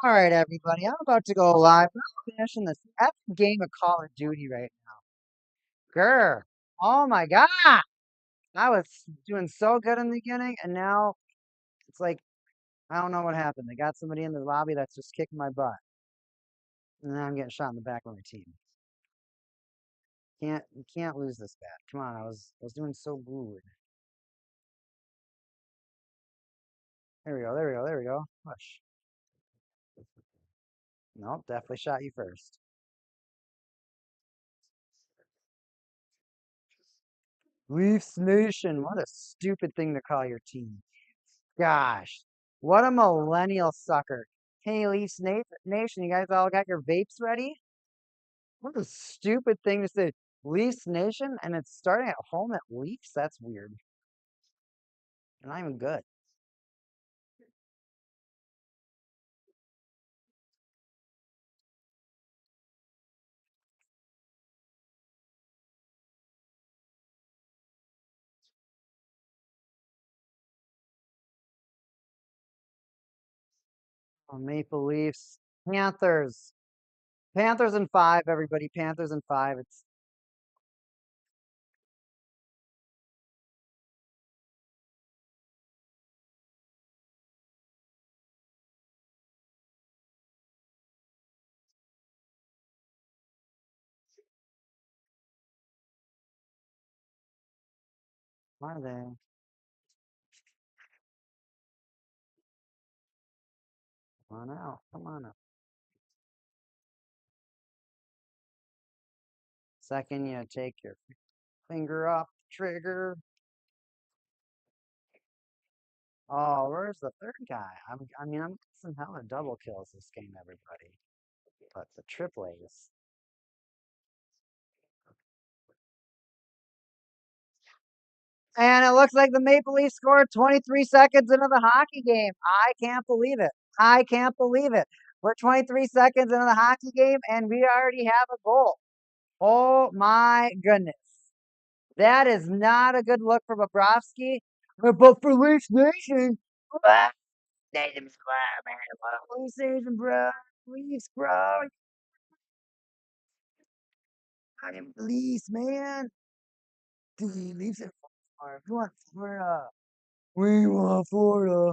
All right, everybody. I'm about to go live. I'm finishing this epic game of Call of Duty right now. Grr. Oh my God. I was doing so good in the beginning, and now it's like, I don't know what happened. They got somebody in the lobby that's just kicking my butt. And then I'm getting shot in the back of my team. You can't lose this bad. Come on, I was doing so good. There we go. Push. Nope, definitely shot you first. Leafs Nation. What a stupid thing to call your team. Gosh, what a millennial sucker. Hey, Nation, you guys all got your vapes ready? What a stupid thing to say. Leafs Nation, and it's starting at home at Leafs? That's weird. Not even good. Oh, Maple Leafs. Panthers. Panthers in five, everybody. Panthers in five. It's are they? Come on out. Come on out. Second, you take your finger off the trigger. Oh, where's the third guy? I'm getting hella double kills this game, everybody. But the triple A's. And it looks like the Maple Leafs scored 23 seconds into the hockey game. I can't believe it. I can't believe it. We're 23 seconds into the hockey game, and we already have a goal. Oh my goodness. That is not a good look for Bobrovsky. But for Leafs Nation, Nation square, man. What a Leafs Nation, bro. Leafs, bro. I am Leafs, man. Dude, Leafs are far. We want Florida. We want Florida.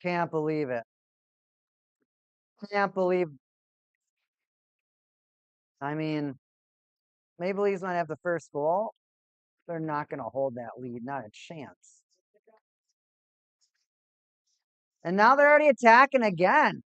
Can't believe it. Can't believe. I mean, Maple Leafs might have the first goal. They're not going to hold that lead. Not a chance. And now they're already attacking again.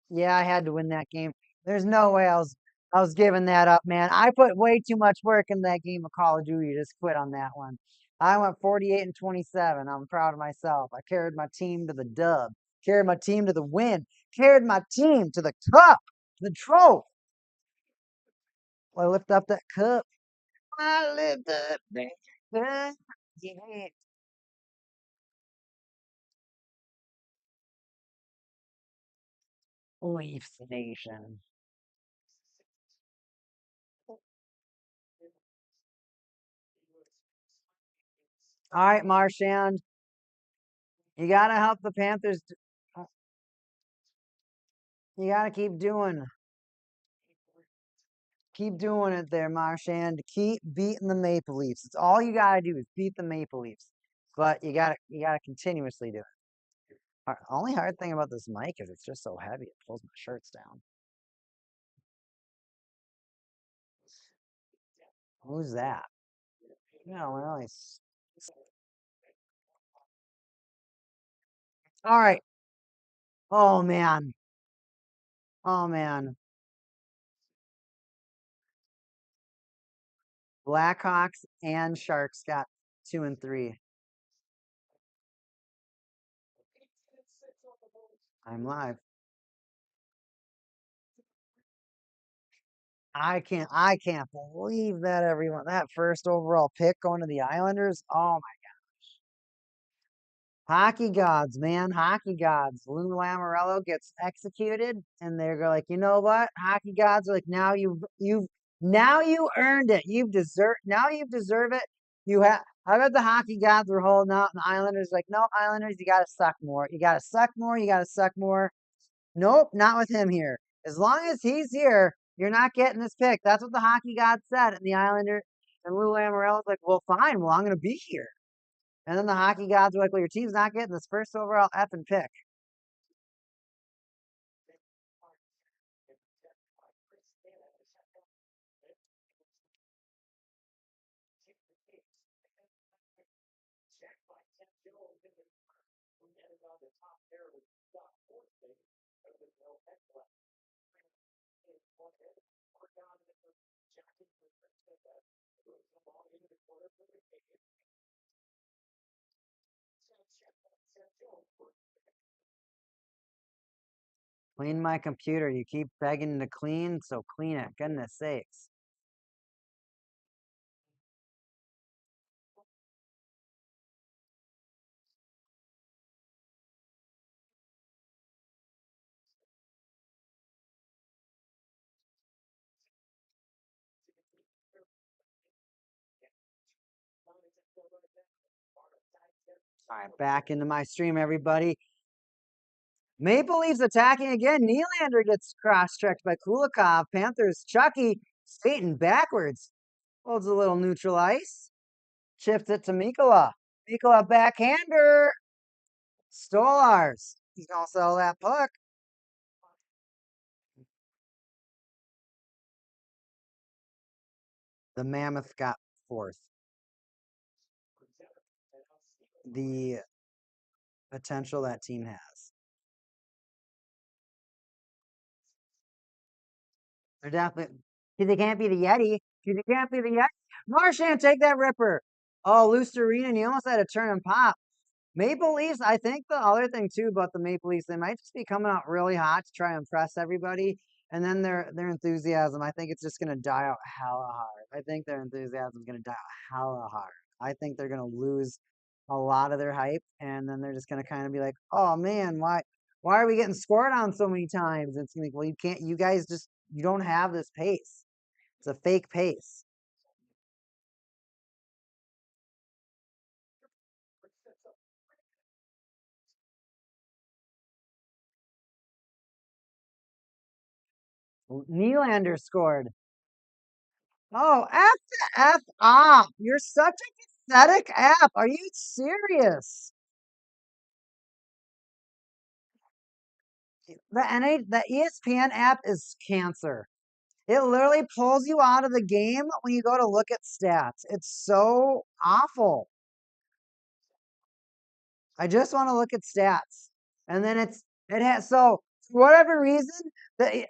Yeah, I had to win that game. There's no way I was giving that up, man. I put way too much work in that game of Call of Duty to just quit on that one. I went 48 and 27. I'm proud of myself. I carried my team to the dub, carried my team to the win, carried my team to the cup, the trophy. I lift up that cup. I lift up that cup. Yeah. Leafs Nation. All right, Marchand. You gotta help the Panthers. You gotta keep doing it there, Marchand. Keep beating the Maple Leafs. It's all you gotta do is beat the Maple Leafs. But you gotta continuously do it. Only hard thing about this mic is it's just so heavy. It pulls my shirts down. Who's that? No, well, it's all right. Oh man. Oh man. Blackhawks and Sharks got 2 and 3. I'm live. I can't believe that everyone that first overall pick going to the Islanders. Oh my hockey gods, man, hockey gods. Lou Lamoriello gets executed, and they're like, you know what? Hockey gods are like, now you earned it. You deserve it. I bet the hockey gods were holding out, and the Islanders like, no, Islanders, you gotta suck more. You gotta suck more. You gotta suck more. Nope, not with him here. As long as he's here, you're not getting this pick. That's what the hockey gods said. And the Islander and Lou Lamoriello's like, well, fine. Well, I'm gonna be here. And then the hockey gods were like, well, your team's not getting this first overall effing pick. Clean my computer. You keep begging to clean, so clean it. Goodness sakes. All right, back into my stream, everybody. Maple Leafs attacking again. Nylander gets cross-checked by Kulikov. Panthers, Chucky skating backwards. Holds a little neutral ice. Chips it to Mikkola. Mikkola backhander. Stolars. He's going to sell that puck. The Mammoth got fourth. The potential that team has. They're definitely. They can't be the Yeti. They can't be the Yeti. Marchand, take that ripper. Oh, loose arena, and you almost had to turn and pop. Maple Leafs, I think the other thing too about the Maple Leafs, they might just be coming out really hot to try and impress everybody, and then their enthusiasm, I think it's just gonna die out hella hard. I think their enthusiasm is gonna die out hella hard. I think they're gonna lose a lot of their hype, and then they're just gonna kind of be like, "Oh man, why are we getting scored on so many times?" And it's gonna be, well, you guys just you don't have this pace. It's a fake pace. Nylander scored. Oh, F to F off. You're such a pathetic app. Are you serious? The ESPN app is cancer. It literally pulls you out of the game when you go to look at stats. It's so awful. I just want to look at stats. And then it has so for whatever reason, the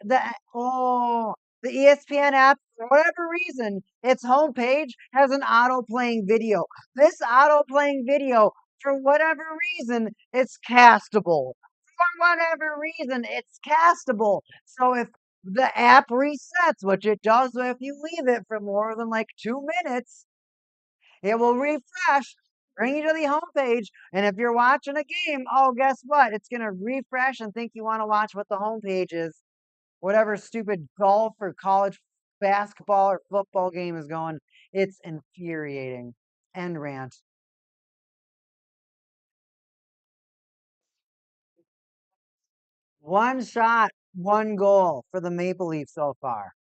ESPN app, for whatever reason, its homepage has an auto playing video. This auto playing video, for whatever reason, it's castable. For whatever reason, it's castable. So if the app resets, which it does if you leave it for more than like 2 minutes, it will refresh, bring you to the homepage, and if you're watching a game, oh, guess what? It's gonna refresh and think you want to watch what the homepage is. Whatever stupid golf or college basketball or football game is going. It's infuriating. End rant. One shot, one goal for the Maple Leafs so far.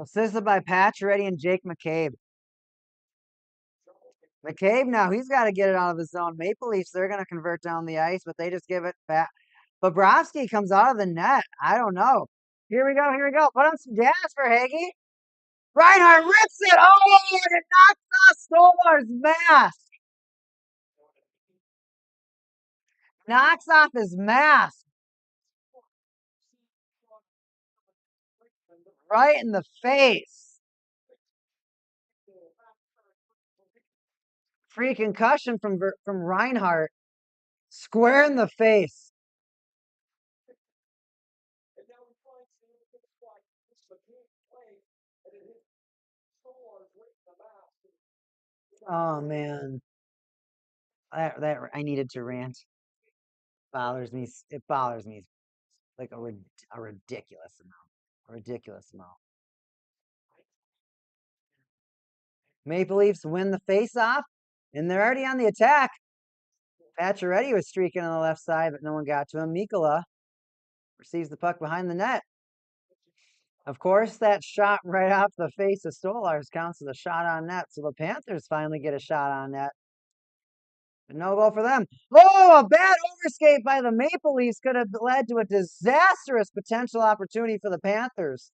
Assisted by Pacioretty and Jake McCabe. McCabe now, he's got to get it out of his zone. Maple Leafs, they're going to convert down the ice, but they just give it back. Bobrovsky comes out of the net. I don't know. Here we go. Here we go. Put on some gas for Hagee. Reinhardt rips it. Oh, it knocks off Stolar's mask. Knocks off his mask. Right in the face. Free concussion from Reinhardt. Square in the face. Oh man, that I needed to rant. Bothers me. It bothers me like a ridiculous amount. A ridiculous amount. Maple Leafs win the face-off, and they're already on the attack. Pacioretty was streaking on the left side, but no one got to him. Mikkola receives the puck behind the net. Of course, that shot right off the face of Stolarz counts as a shot on net, so the Panthers finally get a shot on net. But no goal for them. Oh, a bad overskate by the Maple Leafs could have led to a disastrous potential opportunity for the Panthers.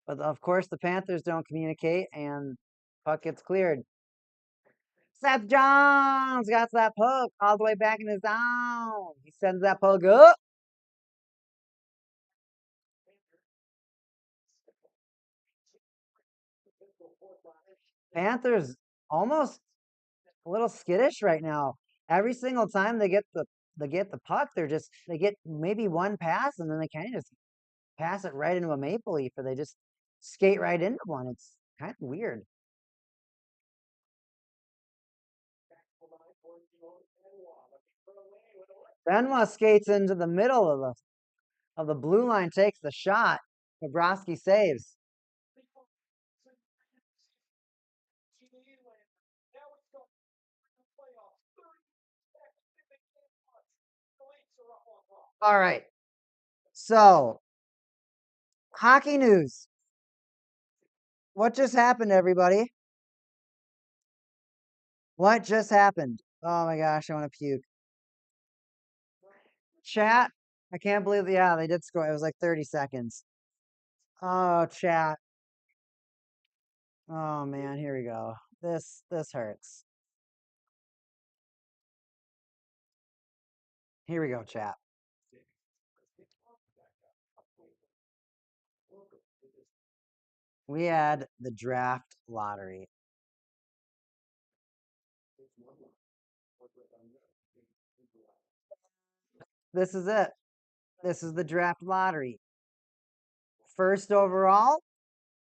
But of course, the Panthers don't communicate, and puck gets cleared. Seth Jones got that puck all the way back in his zone. He sends that puck up. Panthers almost a little skittish right now. Every single time they get the puck, they get maybe one pass and then they kind of just pass it right into a Maple Leaf, or they just skate right into one. It's kind of weird. Benoit skates into the middle of the blue line, takes the shot. Bobrovsky saves. All right. So, hockey news. What just happened, everybody? What just happened? Oh my gosh, I want to puke. Chat, I can't believe, yeah, they did score. It was like 30 seconds. Oh, chat. Oh man, here we go. This hurts. Here we go, chat. We had the draft lottery. This is it. This is the draft lottery. First overall,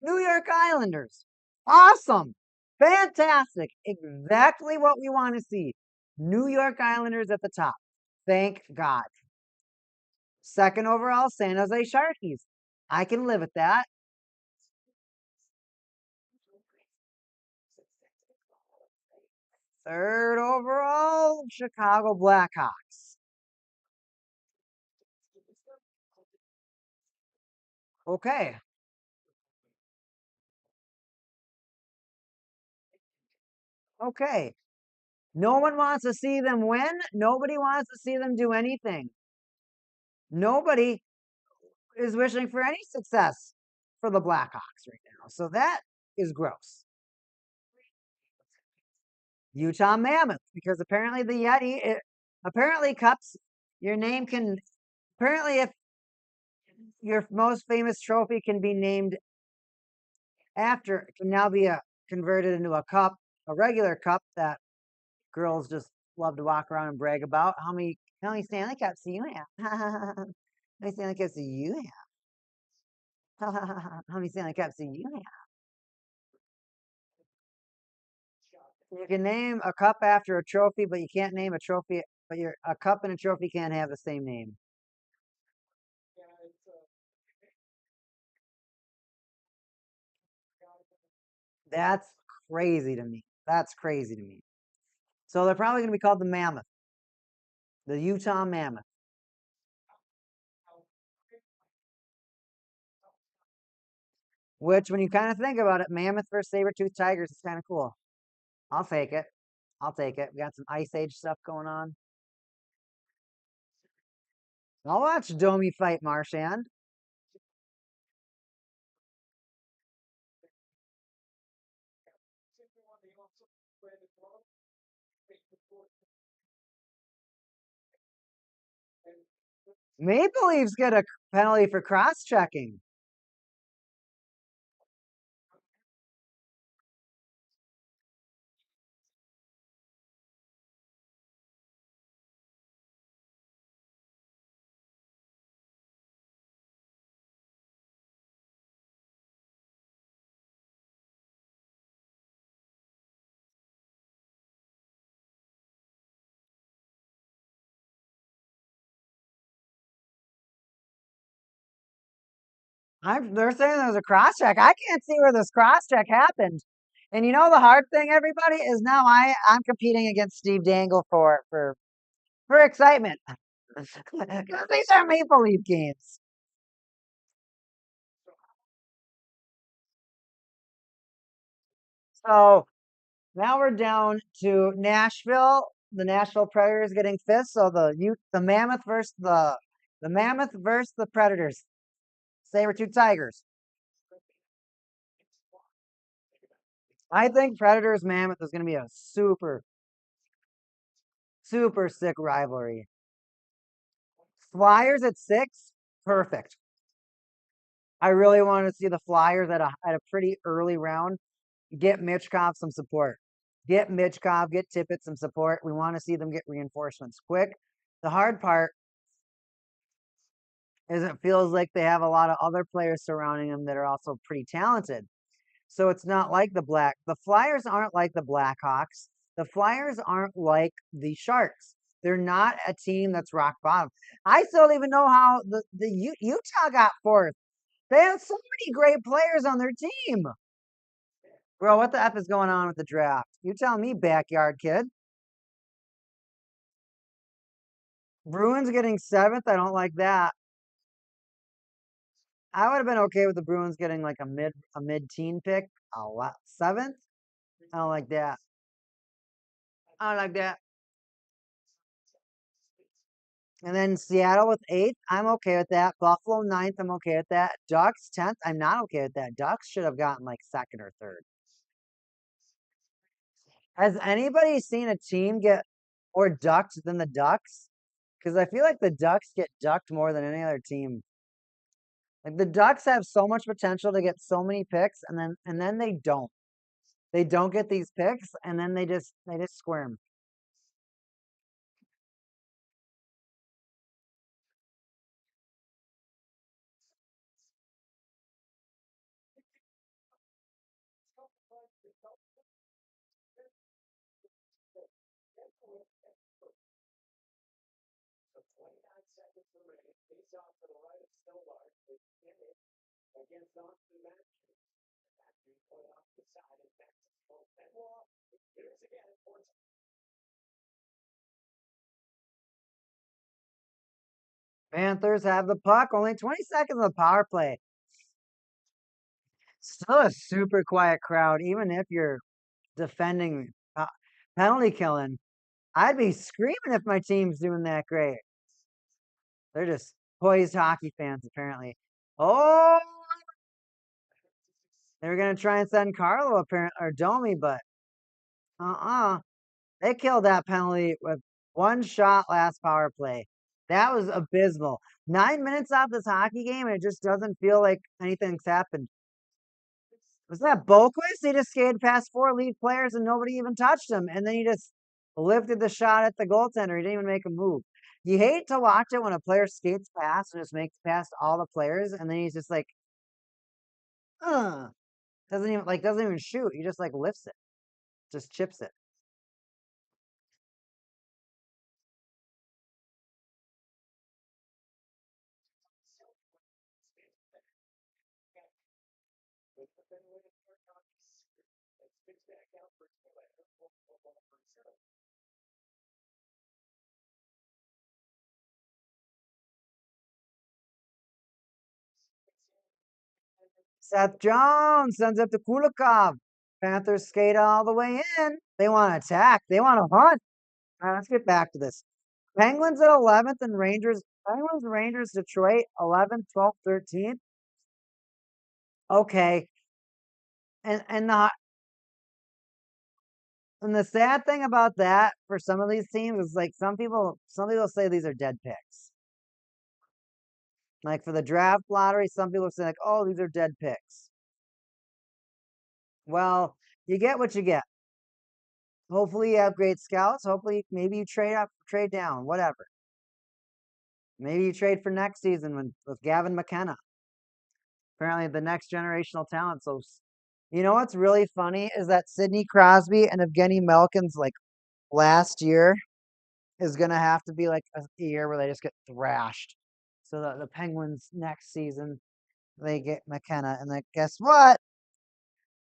New York Islanders. Awesome. Fantastic. Exactly what we want to see. New York Islanders at the top. Thank God. Second overall, San Jose Sharkies. I can live with that. Third overall, Chicago Blackhawks. Okay. Okay. No one wants to see them win. Nobody wants to see them do anything. Nobody is wishing for any success for the Blackhawks right now. So that is gross. Utah Mammoth, because apparently the Yeti, apparently cups, your name can, apparently if your most famous trophy can be named after, it can now be converted into a cup, a regular cup that girls just love to walk around and brag about. How many Stanley Cups do you have? How many Stanley Cups do you have? How many Stanley Cups do you have? You can name a cup after a trophy, but you can't name a trophy. But a cup and a trophy can't have the same name. That's crazy to me. That's crazy to me. So they're probably going to be called the Mammoth, the Utah Mammoth. Which, when you kind of think about it, Mammoth versus Saber-Tooth Tigers is kind of cool. I'll take it. I'll take it. We got some Ice Age stuff going on. I'll watch Domi fight Marchand. Maple Leafs get a penalty for cross-checking. They're saying there's a cross check. I can't see where this cross check happened. And you know the hard thing, everybody, is now I'm competing against Steve Dangle for excitement. Because these are Maple Leaf games. So now we're down to Nashville. The Nashville Predators getting fifth. So the Mammoth versus the Predators. Saber-tooth Tigers. I think Predators Mammoth is going to be a super, super sick rivalry. Flyers at 6, perfect. I really want to see the Flyers at a pretty early round get Mitchkov some support. Get Mitchkov, get Tippett some support. We want to see them get reinforcements quick. The hard part is it feels like they have a lot of other players surrounding them that are also pretty talented. So it's not like the Flyers aren't like the Blackhawks. The Flyers aren't like the Sharks. They're not a team that's rock bottom. I still don't even know how Utah got fourth. They have so many great players on their team. Bro, what the F is going on with the draft? You tell me, backyard kid. Bruins getting 7th. I don't like that. I would have been okay with the Bruins getting like a mid-teen pick. A lot 7th. I don't like that. I don't like that. And then Seattle with 8th. I'm okay with that. Buffalo 9th. I'm okay with that. Ducks 10th. I'm not okay with that. Ducks should have gotten like 2nd or 3rd. Has anybody seen a team get more ducked than the Ducks? Because I feel like the Ducks get ducked more than any other team. Like the Ducks have so much potential to get so many picks, and then they don't. They don't get these picks, and then they just squirm. Panthers have the puck. Only 20 seconds of the power play. Still a super quiet crowd, even if you're defending penalty killing. I'd be screaming if my team's doing that great. They're just poised hockey fans, apparently. Oh, they were gonna try and send Carlo apparently or Domi, but they killed that penalty with one shot last power play. That was abysmal. 9 minutes off this hockey game, and it just doesn't feel like anything's happened. Was that Boquist? He just skated past 4 lead players and nobody even touched him. And then he just lifted the shot at the goaltender. He didn't even make a move. You hate to watch it when a player skates past and just makes past all the players, and then he's just like, uh, doesn't even shoot. He just like lifts it, just chips it. Seth Jones sends it to Kulikov. Panthers skate all the way in. They want to attack. They want to hunt. All right, let's get back to this. Penguins at 11th and Penguins, Rangers, Detroit, 11th, 12th, 13th. Okay. And the sad thing about that for some of these teams is like some people say these are dead picks. Like for the draft lottery, some people say like, oh, these are dead picks. Well, you get what you get. Hopefully you have great scouts. Hopefully maybe you trade up, trade down, whatever. Maybe you trade for next season with Gavin McKenna. Apparently the next generational talent. So you know what's really funny is that Sidney Crosby and Evgeny Malkin's like last year is gonna have to be like a year where they just get thrashed. So the Penguins next season They get McKenna, and like, guess what?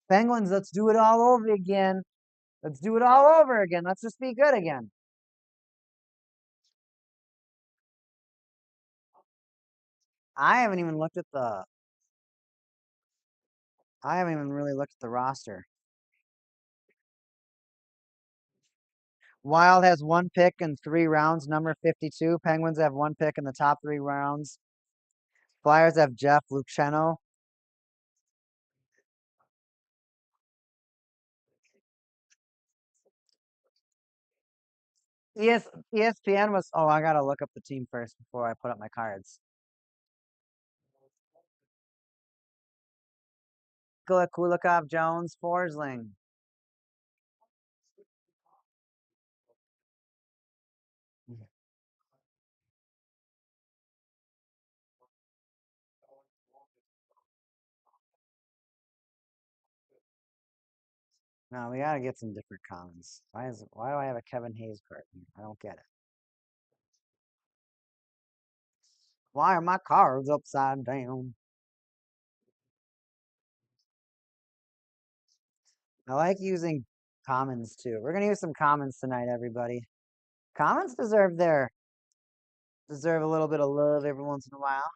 Penguins, let's do it all over again. Let's do it all over again. Let's just be good again. I haven't even looked at the. I haven't even really looked at the roster. Wild has one pick in 3 rounds, number 52. Penguins have one pick in the top 3 rounds. Flyers have Jeff Lucchino. ESPN was. Oh, I gotta look up the team first before I put up my cards. Kulikov, Jones, Forsling. No, we gotta get some different commons. Why do I have a Kevin Hayes card? I don't get it. Why are my cards upside down? I like using commons too. We're gonna use some commons tonight, everybody. Commons deserve a little bit of love every once in a while.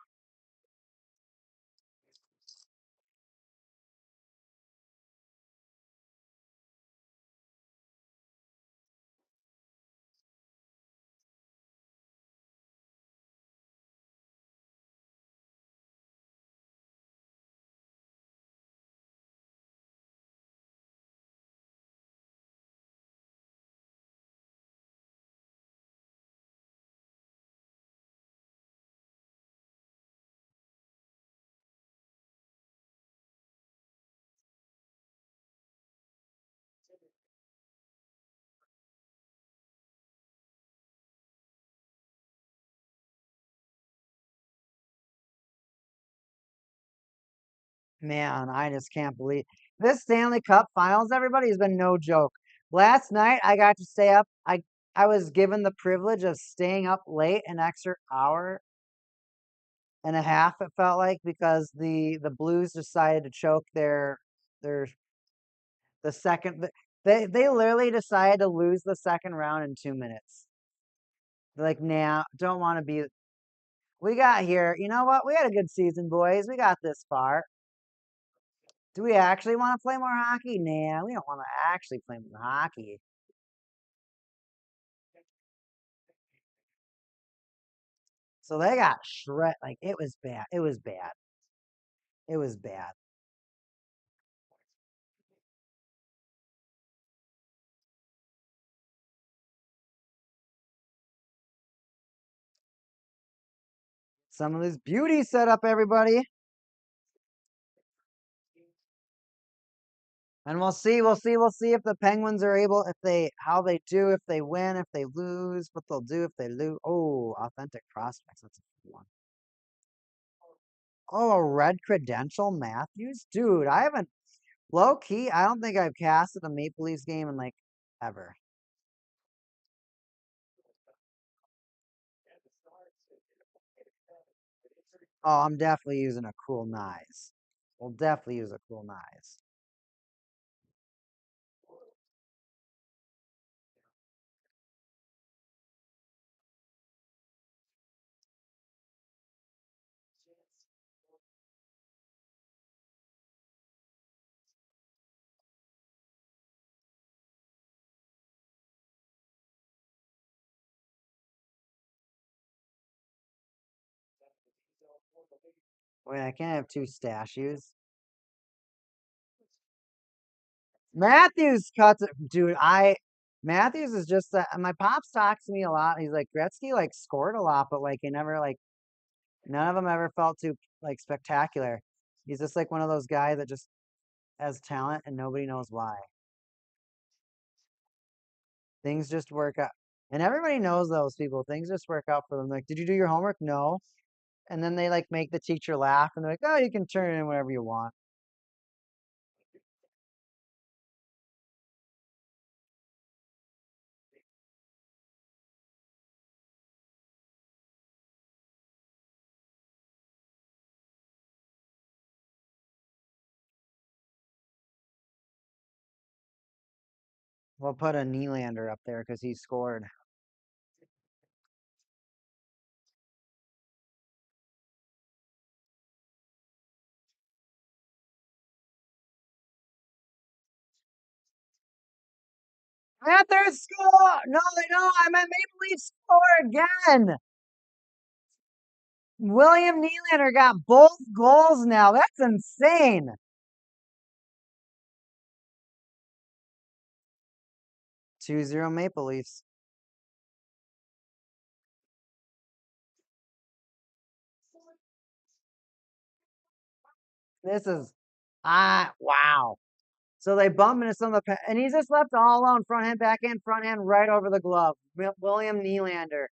Man, I just can't believe this Stanley Cup Finals. Everybody has been no joke. Last night I got to stay up. I was given the privilege of staying up late, an extra hour and a half. It felt like because the Blues decided to choke their the second. They literally decided to lose the second round in 2 minutes. They're like, nah, don't want to be. We got here. You know what? We had a good season, boys. We got this far. Do we actually want to play more hockey? Nah, we don't want to actually play more hockey. So they got shred. Like it was bad. It was bad. It was bad. Some of this beauty set up, everybody. And we'll see if the Penguins are able, if they, how they do, if they win, if they lose, what they'll do if they lose. Oh, authentic prospects. That's a good one. Oh, a red credential Matthews? Dude, I haven't, low key, I don't think I've casted a Maple Leafs game in like ever. Oh, I'm definitely using a cool Nice. We'll definitely use a cool Nice. Wait, I can't have two stashes. Matthews cuts it, dude. Matthews is just that. My pops talks to me a lot. He's like Gretzky, like scored a lot, but like he never like none of them ever felt too like spectacular. He's just like one of those guys that just has talent and nobody knows why. Things just work out, and everybody knows those people. Things just work out for them. Like, did you do your homework? No. And then they like make the teacher laugh, and they're like, "Oh, you can turn it in whatever you want." We'll put a Nylander up there because he scored. Panthers score! No, they don't. I meant Maple Leafs score again. William Nylander got both goals now. That's insane. 2-0 Maple Leafs. This is wow. So they bump into some of the and he's just left all alone, front hand, right over the glove. William Nylander.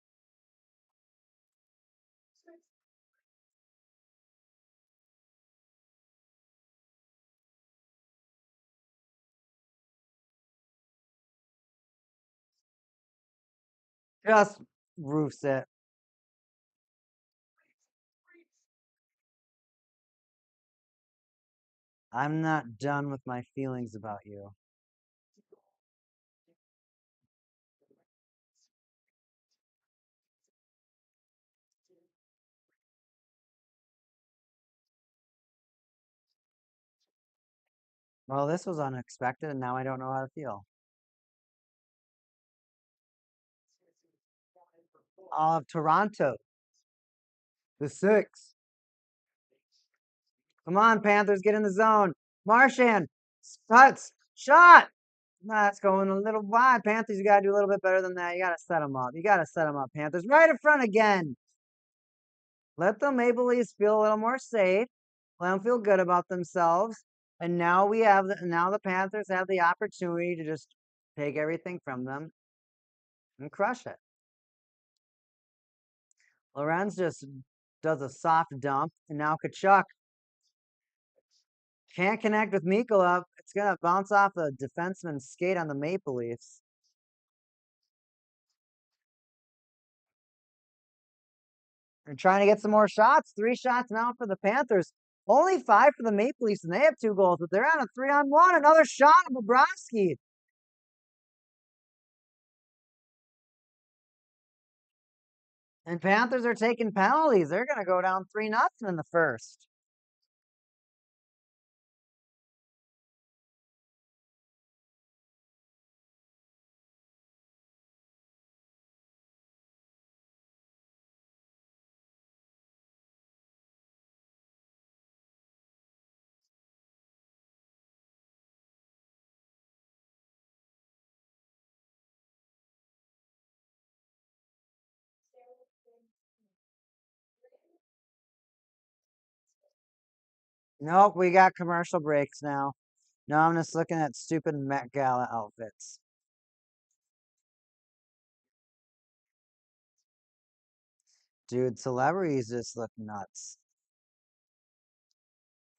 Just roofs it. I'm not done with my feelings about you. Well, this was unexpected, and now I don't know how to feel. All of Toronto. The six. Come on, Panthers, get in the zone. Marchand. Cuts. Shot. That's going a little wide. Panthers, you got to do a little bit better than that. You got to set them up. You got to set them up, Panthers. Right in front again. Let the Maple Leafs feel a little more safe. Let them feel good about themselves. And now now the Panthers have the opportunity to just take everything from them and crush it. Lorenz just does a soft dump, and now Kachuk can't connect with Mikula. It's gonna bounce off the defenseman's skate on the Maple Leafs. They're trying to get some more shots. 3 shots now for the Panthers. Only 5 for the Maple Leafs, and they have 2 goals, but they're on a 3-on-1. Another shot of Bobrovsky. And Panthers are taking penalties. They're going to go down 3-0 in the first. Nope, we got commercial breaks now. Now I'm just looking at stupid Met Gala outfits. Dude, celebrities just look nuts.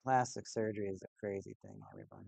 Plastic surgery is a crazy thing, everyone.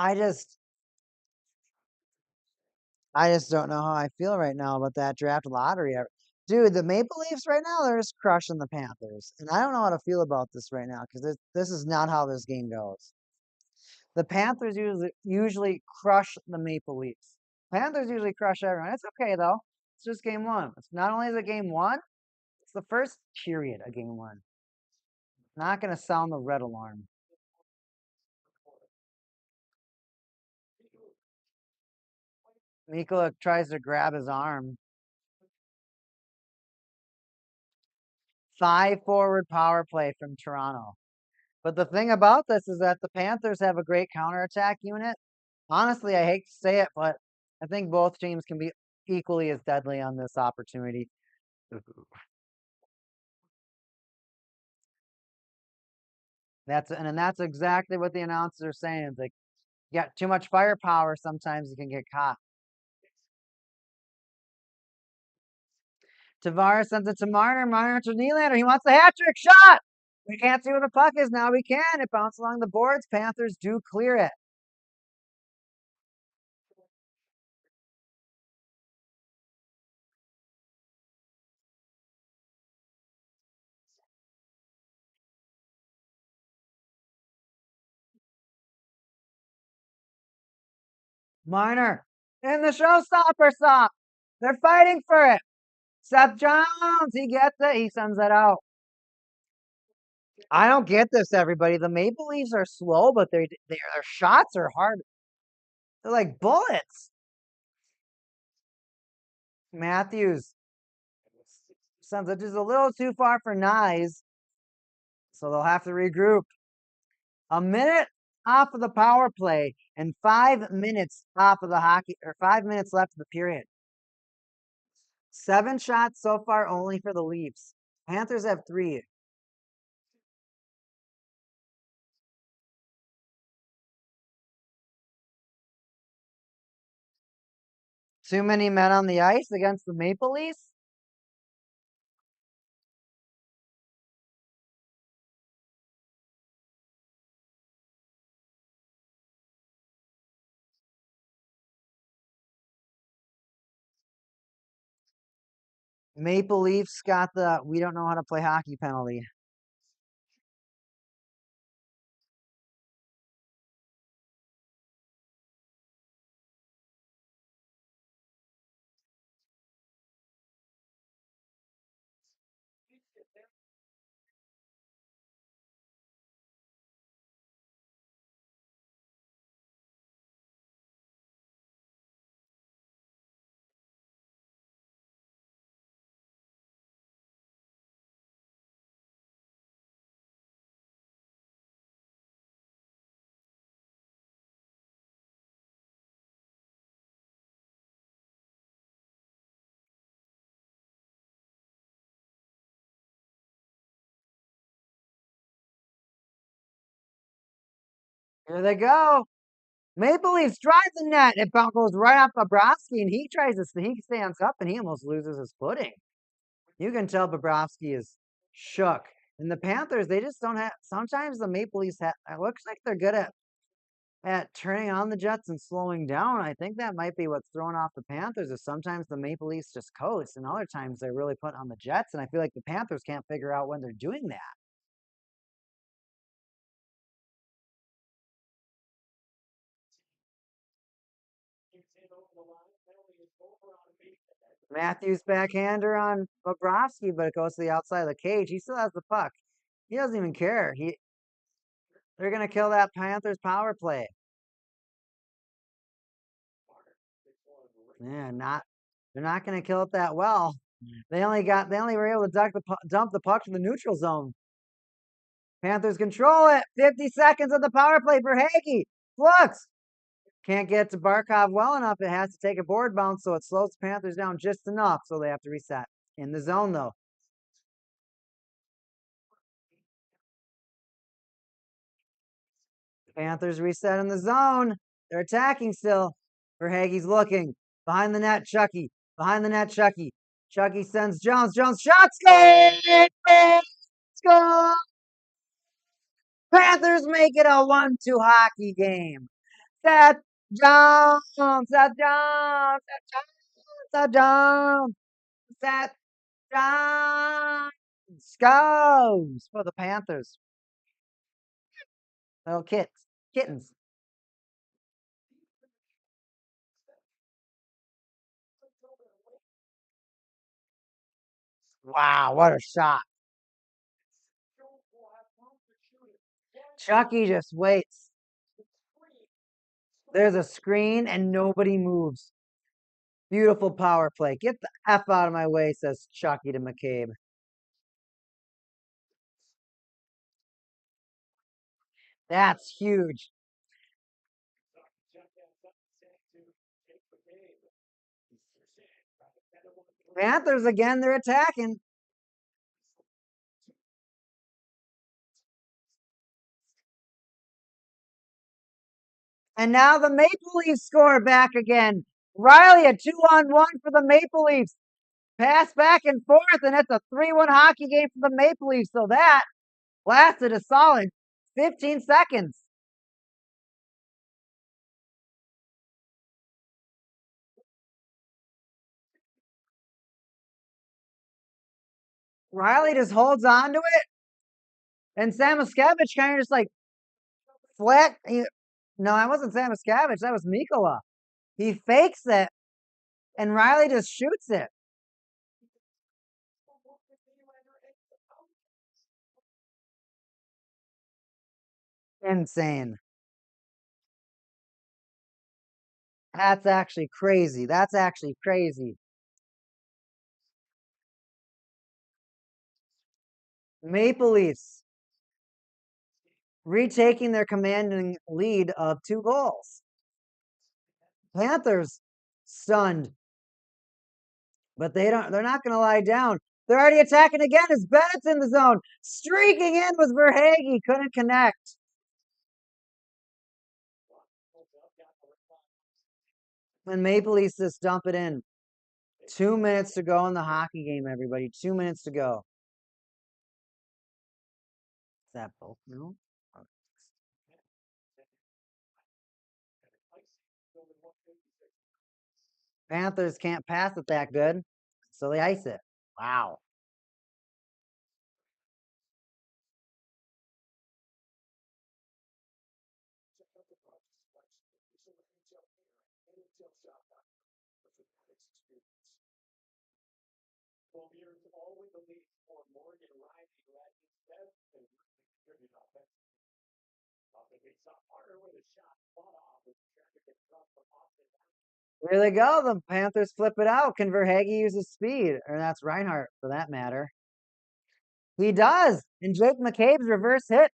I just I just don't know how I feel right now about that draft lottery. Dude, the Maple Leafs right now, they're just crushing the Panthers. And I don't know how to feel about this right now because this is not how this game goes. The Panthers usually crush the Maple Leafs. Panthers usually crush everyone. It's okay, though. It's just game one. It's not only is it game one, it's the first period of game one. Not going to sound the red alarm. Mikula tries to grab his arm. 5-forward power play from Toronto. But the thing about this is that the Panthers have a great counterattack unit. Honestly, I hate to say it, but I think both teams can be equally as deadly on this opportunity. And that's exactly what the announcers are saying. It's like You got too much firepower, sometimes you can get caught. Tavares sends it to Marner. Marner to Nylander. He wants the hat trick shot. We can't see where the puck is. Now we can. It bounced along the boards. Panthers do clear it. Marner in the showstopper stop. They're fighting for it. Seth Jones, he gets it. He sends it out. I don't get this, everybody. The Maple Leafs are slow, but their shots are hard. They're like bullets. Matthews sends it just a little too far for Nyes, so they'll have to regroup. A minute off of the power play and 5 minutes off of the hockey, or 5 minutes left of the period. 7 shots so far only for the Leafs. Panthers have 3. Too many men on the ice against the Maple Leafs? Maple Leafs got the we don't know how to play hockey penalty. Here they go. Maple Leafs drive the net. It goes right off Bobrovsky, and he stands up, and he almost loses his footing. You can tell Bobrovsky is shook. And the Panthers, they just don't have. Sometimes the Maple Leafs have. It looks like they're good at turning on the Jets and slowing down. I think that might be what's throwing off the Panthers. Is sometimes the Maple Leafs just coast, and other times they're really putting on the Jets. And I feel like the Panthers can't figure out when they're doing that. Matthews backhander on Bobrovsky, but it goes to the outside of the cage. He still has the puck. He doesn't even care. They're gonna kill that Panthers power play. Yeah, they're not gonna kill it that well. They only were able to dump the puck to the neutral zone. Panthers control it. 50 seconds of the power play for Hagee. Flux can't get to Barkov well enough. It has to take a board bounce, so it slows the Panthers down just enough. So they have to reset in the zone though. Panthers reset in the zone. They're attacking still. Verhaeghe's looking. Behind the net, Chucky. Behind the net, Chucky. Chucky sends Jones. Jones shot. Score! Score! Panthers make it a 1-2 hockey game. Seth Jones. Seth Jones. Seth Jones. Seth Jones. Scores for the Panthers. Little kittens. Wow, what a shot. Chucky just waits. There's a screen and nobody moves. Beautiful power play. Get the F out of my way, says Chucky to McCabe. That's huge. Panthers again, they're attacking. And now the Maple Leafs score back again. Riley, a 2-on-1 for the Maple Leafs. Pass back and forth, and it's a 3-1 hockey game for the Maple Leafs. So that lasted a solid 15 seconds. Riley just holds on to it, and Samoskevich kind of just like flat. No, that wasn't Samoskevich. That was Mikkola. He fakes it, and Riley just shoots it. Insane. That's actually crazy. That's actually crazy. Maple Leafs retaking their commanding lead of 2 goals. Panthers stunned, but they're not going to lie down. They're already attacking again as Bennett's in the zone. Streaking in was Verhaeghe, couldn't connect. And Maple Leafs just dump it in. 2 minutes to go in the hockey game, everybody. 2 minutes to go. Is that both? No? Panthers can't pass it that good, so they ice it. Wow. Here they go. The Panthers flip it out. Can Verhaeghe use his speed? Or that's Reinhart, for that matter. He does. And Jake McCabe's reverse hit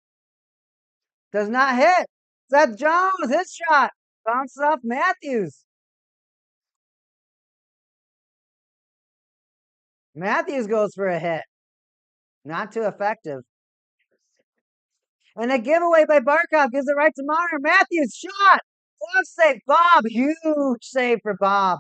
does not hit. Seth Jones, his shot. Bounces off Matthews. Matthews goes for a hit. Not too effective. And a giveaway by Barkov gives it right to Marner. Matthews shot. Glove save. Bob. Huge save for Bob.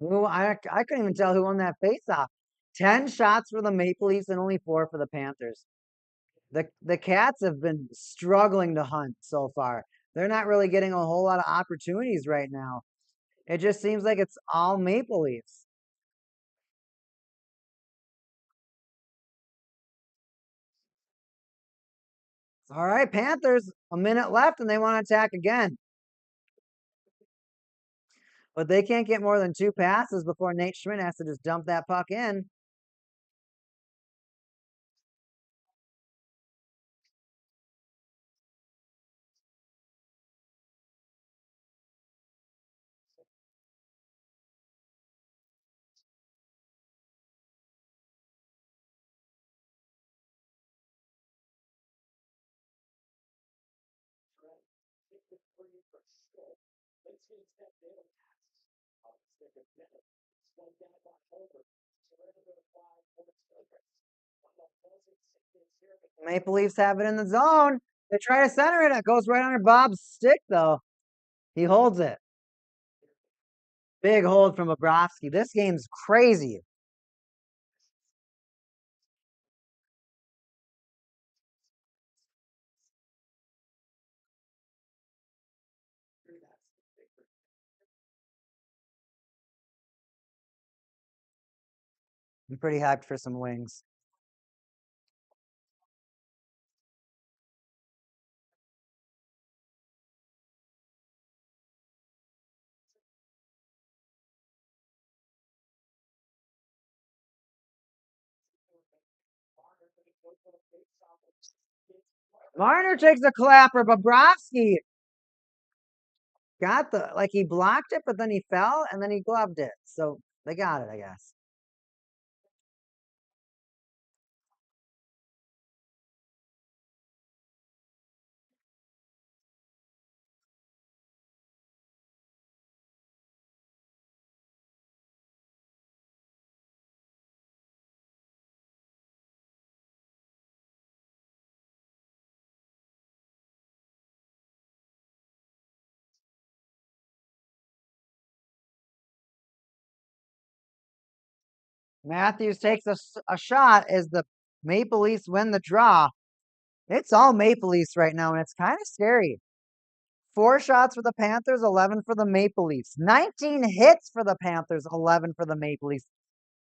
I couldn't even tell who won that faceoff. 10 shots for the Maple Leafs and only 4 for the Panthers. The Cats have been struggling to hunt so far. They're not really getting a whole lot of opportunities right now. It just seems like it's all Maple Leafs. All right, Panthers, a minute left and they want to attack again. But they can't get more than 2 passes before Nate Schmidt has to just dump that puck in. Maple Leafs have it in the zone. They try to center it. It goes right under Bob's stick, though. He holds it. Big hold from Bobrovsky. This game's crazy. I'm pretty hyped for some wings. Marner takes a clapper. Bobrovsky got like he blocked it, but then he fell and then he gloved it. So they got it, I guess. Matthews takes a shot as the Maple Leafs win the draw. It's all Maple Leafs right now, and it's kind of scary. 4 shots for the Panthers, 11 for the Maple Leafs. 19 hits for the Panthers, 11 for the Maple Leafs.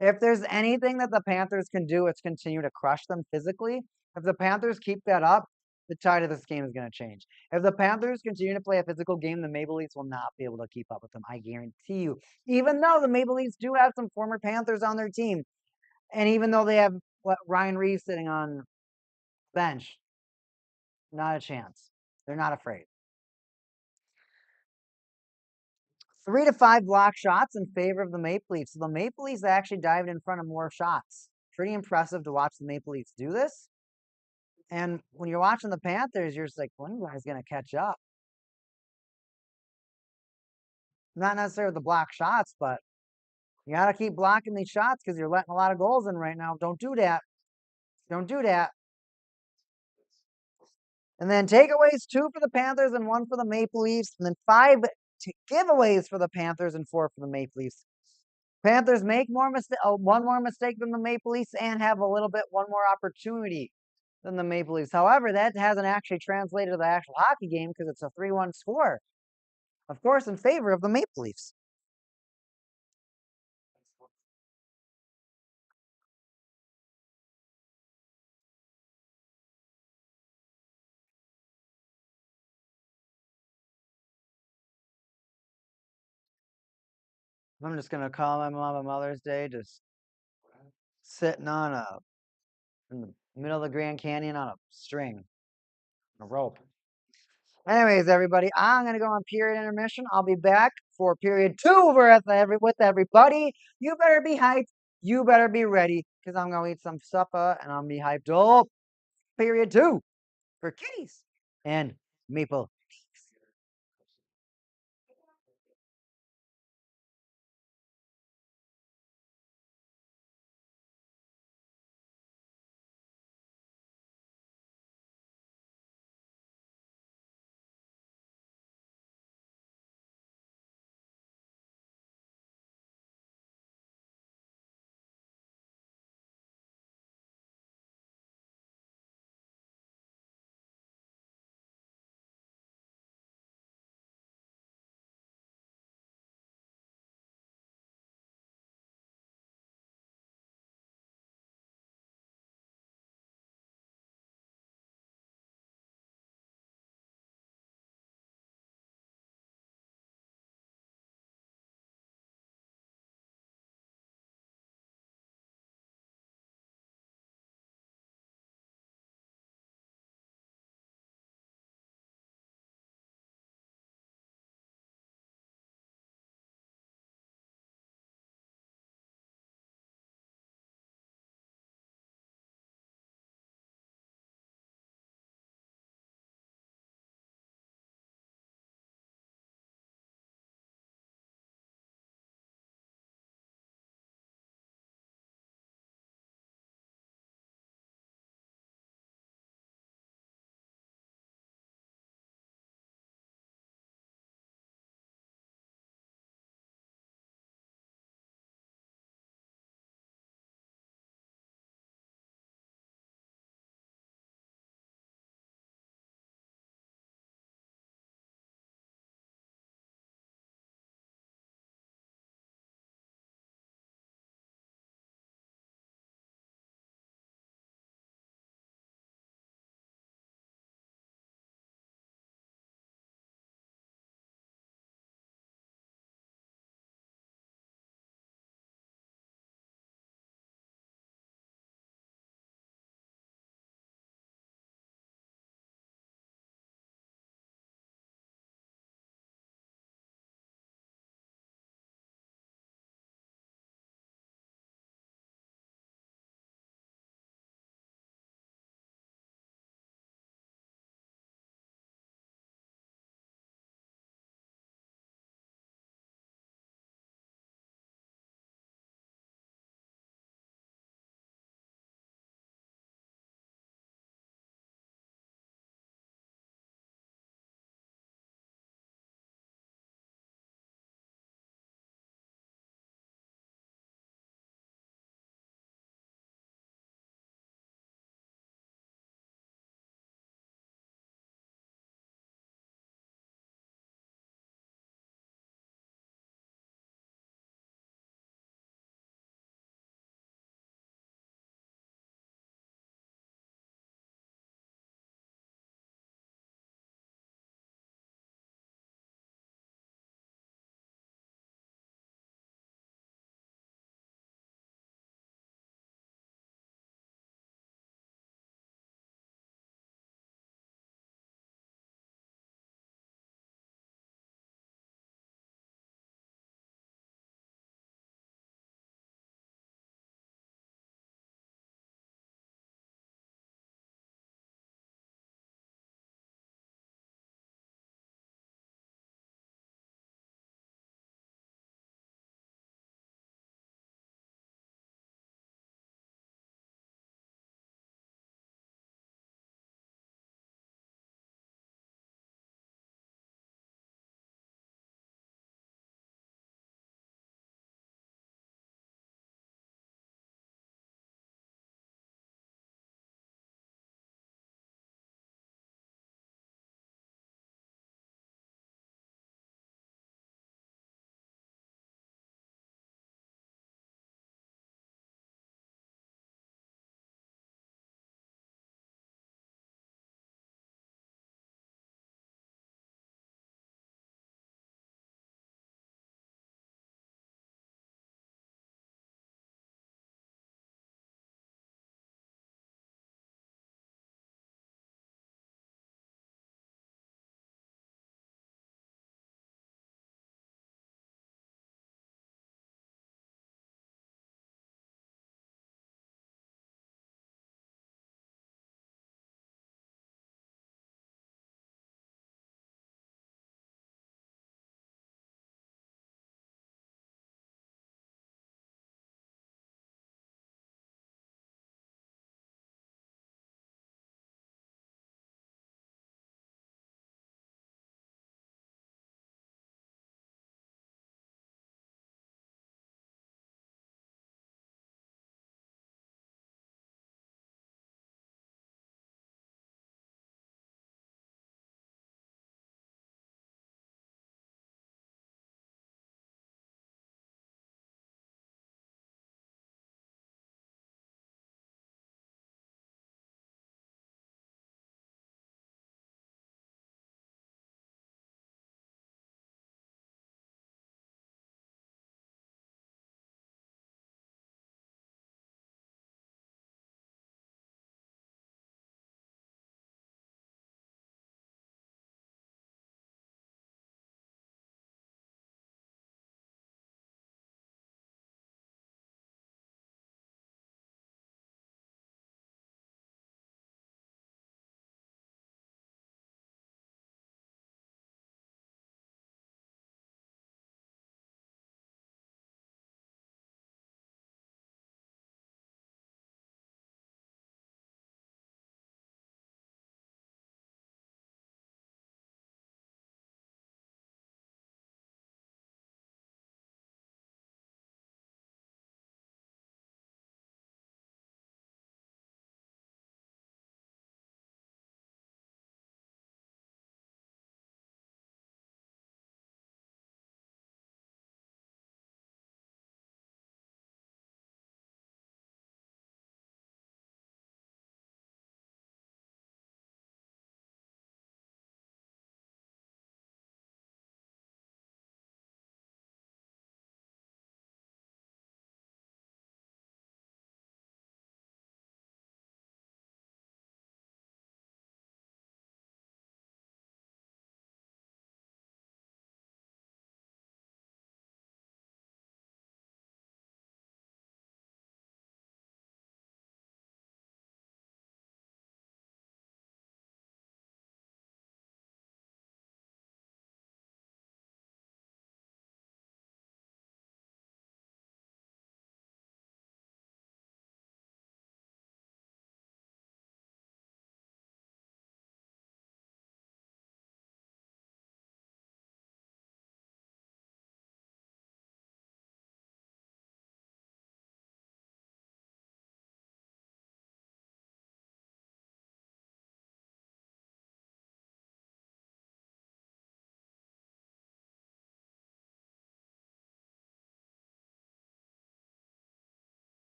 If there's anything that the Panthers can do, it's continue to crush them physically. If the Panthers keep that up, the tide of this game is going to change. If the Panthers continue to play a physical game, the Maple Leafs will not be able to keep up with them. I guarantee you. Even though the Maple Leafs do have some former Panthers on their team, and even though they have Ryan Reeves sitting on bench, not a chance. They're not afraid. 3 to 5 block shots in favor of the Maple Leafs. So the Maple Leafs actually dived in front of more shots. Pretty impressive to watch the Maple Leafs do this. And when you're watching the Panthers, you're just like, when are you guys going to catch up? Not necessarily the block shots, but you got to keep blocking these shots because you're letting a lot of goals in right now. Don't do that. Don't do that. And then takeaways 2 for the Panthers and 1 for the Maple Leafs. And then 5 giveaways for the Panthers and 4 for the Maple Leafs. Panthers make one more mistake than the Maple Leafs and have one more opportunity than the Maple Leafs. However, that hasn't actually translated to the actual hockey game because it's a 3-1 score. Of course, in favor of the Maple Leafs. I'm just gonna call my mom on Mother's Day, just sitting in the middle of the Grand Canyon on a string, a rope. Anyways, everybody, I'm gonna go on period intermission. I'll be back for period 2 with everybody. You better be hyped. You better be ready because I'm gonna eat some supper and I'm gonna be hyped up. Period 2 for kitties and maple.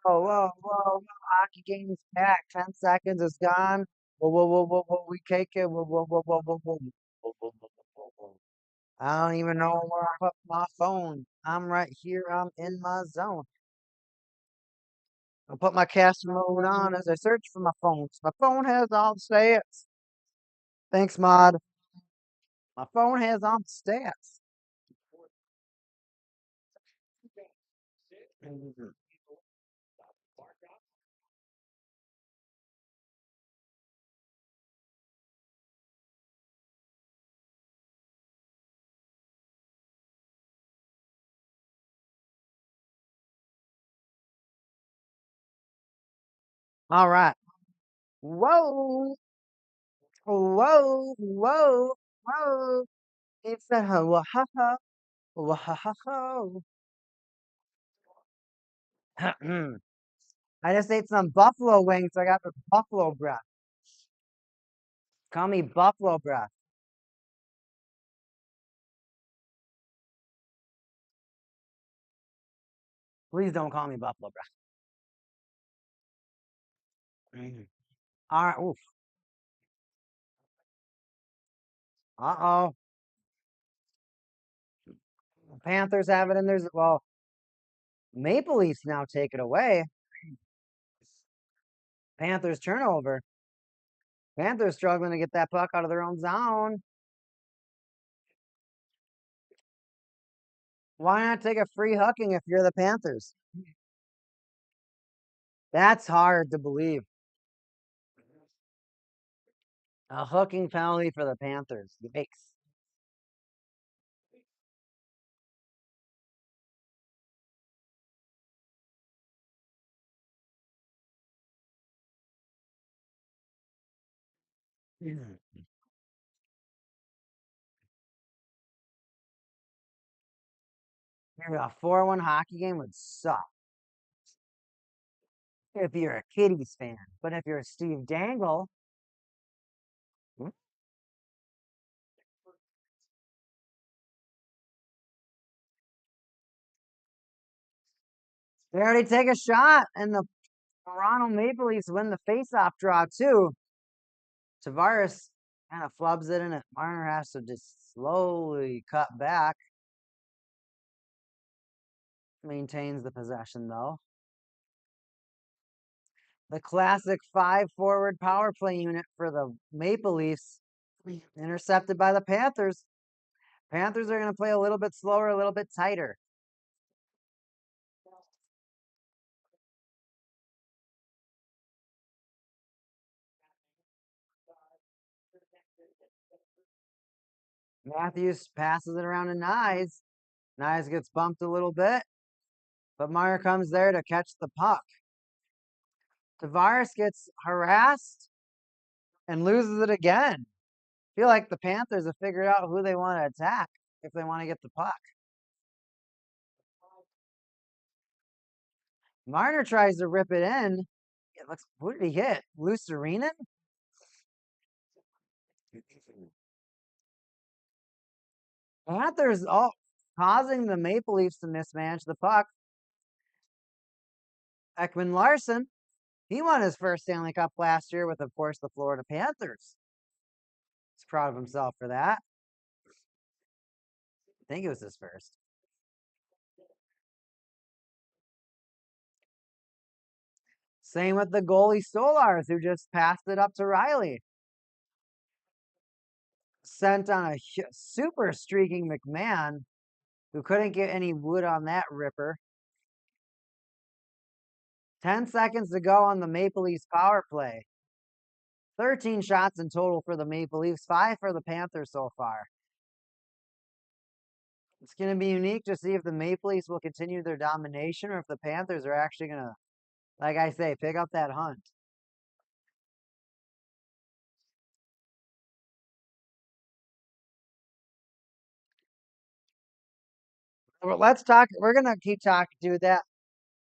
whoa. Hockey game's back. 10 seconds is gone. Whoa. We take it. Whoa. Whoa. I don't even know where I put my phone. I'm right here. I'm in my zone. I'll put my caster mode on as I search for my phone. My phone has all the stats. Thanks, Mod. My phone has all the stats. All right. Whoa. Whoa. It's a wahaha. Wahaha. I just ate some buffalo wings, so I got the buffalo breath. Call me buffalo breath. Please don't call me buffalo breath. All right. Oof. Uh-oh. Panthers have it in theirs. Well, Maple Leafs now take it away. Panthers turnover. Panthers struggling to get that puck out of their own zone. Why not take a free hooking if you're the Panthers? That's hard to believe. A hooking penalty for the Panthers. Yikes. Maybe a 4-1 hockey game would suck if you're a Kitties fan. But if you're a Steve Dangle, they already take a shot, and the Toronto Maple Leafs win the faceoff draw too. Tavares kind of flubs it, and Marner has to just slowly cut back. Maintains the possession though. The classic 5-forward power play unit for the Maple Leafs, intercepted by the Panthers. Panthers are going to play a little bit slower, a little bit tighter. Matthews passes it around to Nyes. Nyes gets bumped a little bit, but Meyer comes there to catch the puck. Tavares gets harassed and loses it again. I feel like the Panthers have figured out who they want to attack if they want to get the puck. Marner tries to rip it in. It looks, who did he hit? Lucerinen? Panthers all causing the Maple Leafs to mismanage the puck. Ekman Larson, he won his first Stanley Cup last year with, of course, the Florida Panthers. He's proud of himself for that. I think it was his first. Same with the goalie Solars, who just passed it up to Riley. Sent on a super streaking McMahon, who couldn't get any wood on that ripper. 10 seconds to go on the Maple Leafs power play. 13 shots in total for the Maple Leafs, 5 for the Panthers so far. It's going to be unique to see if the Maple Leafs will continue their domination or if the Panthers are actually going to, like I say, pick up that hunt. Well, let's talk. We're going to keep talking to that.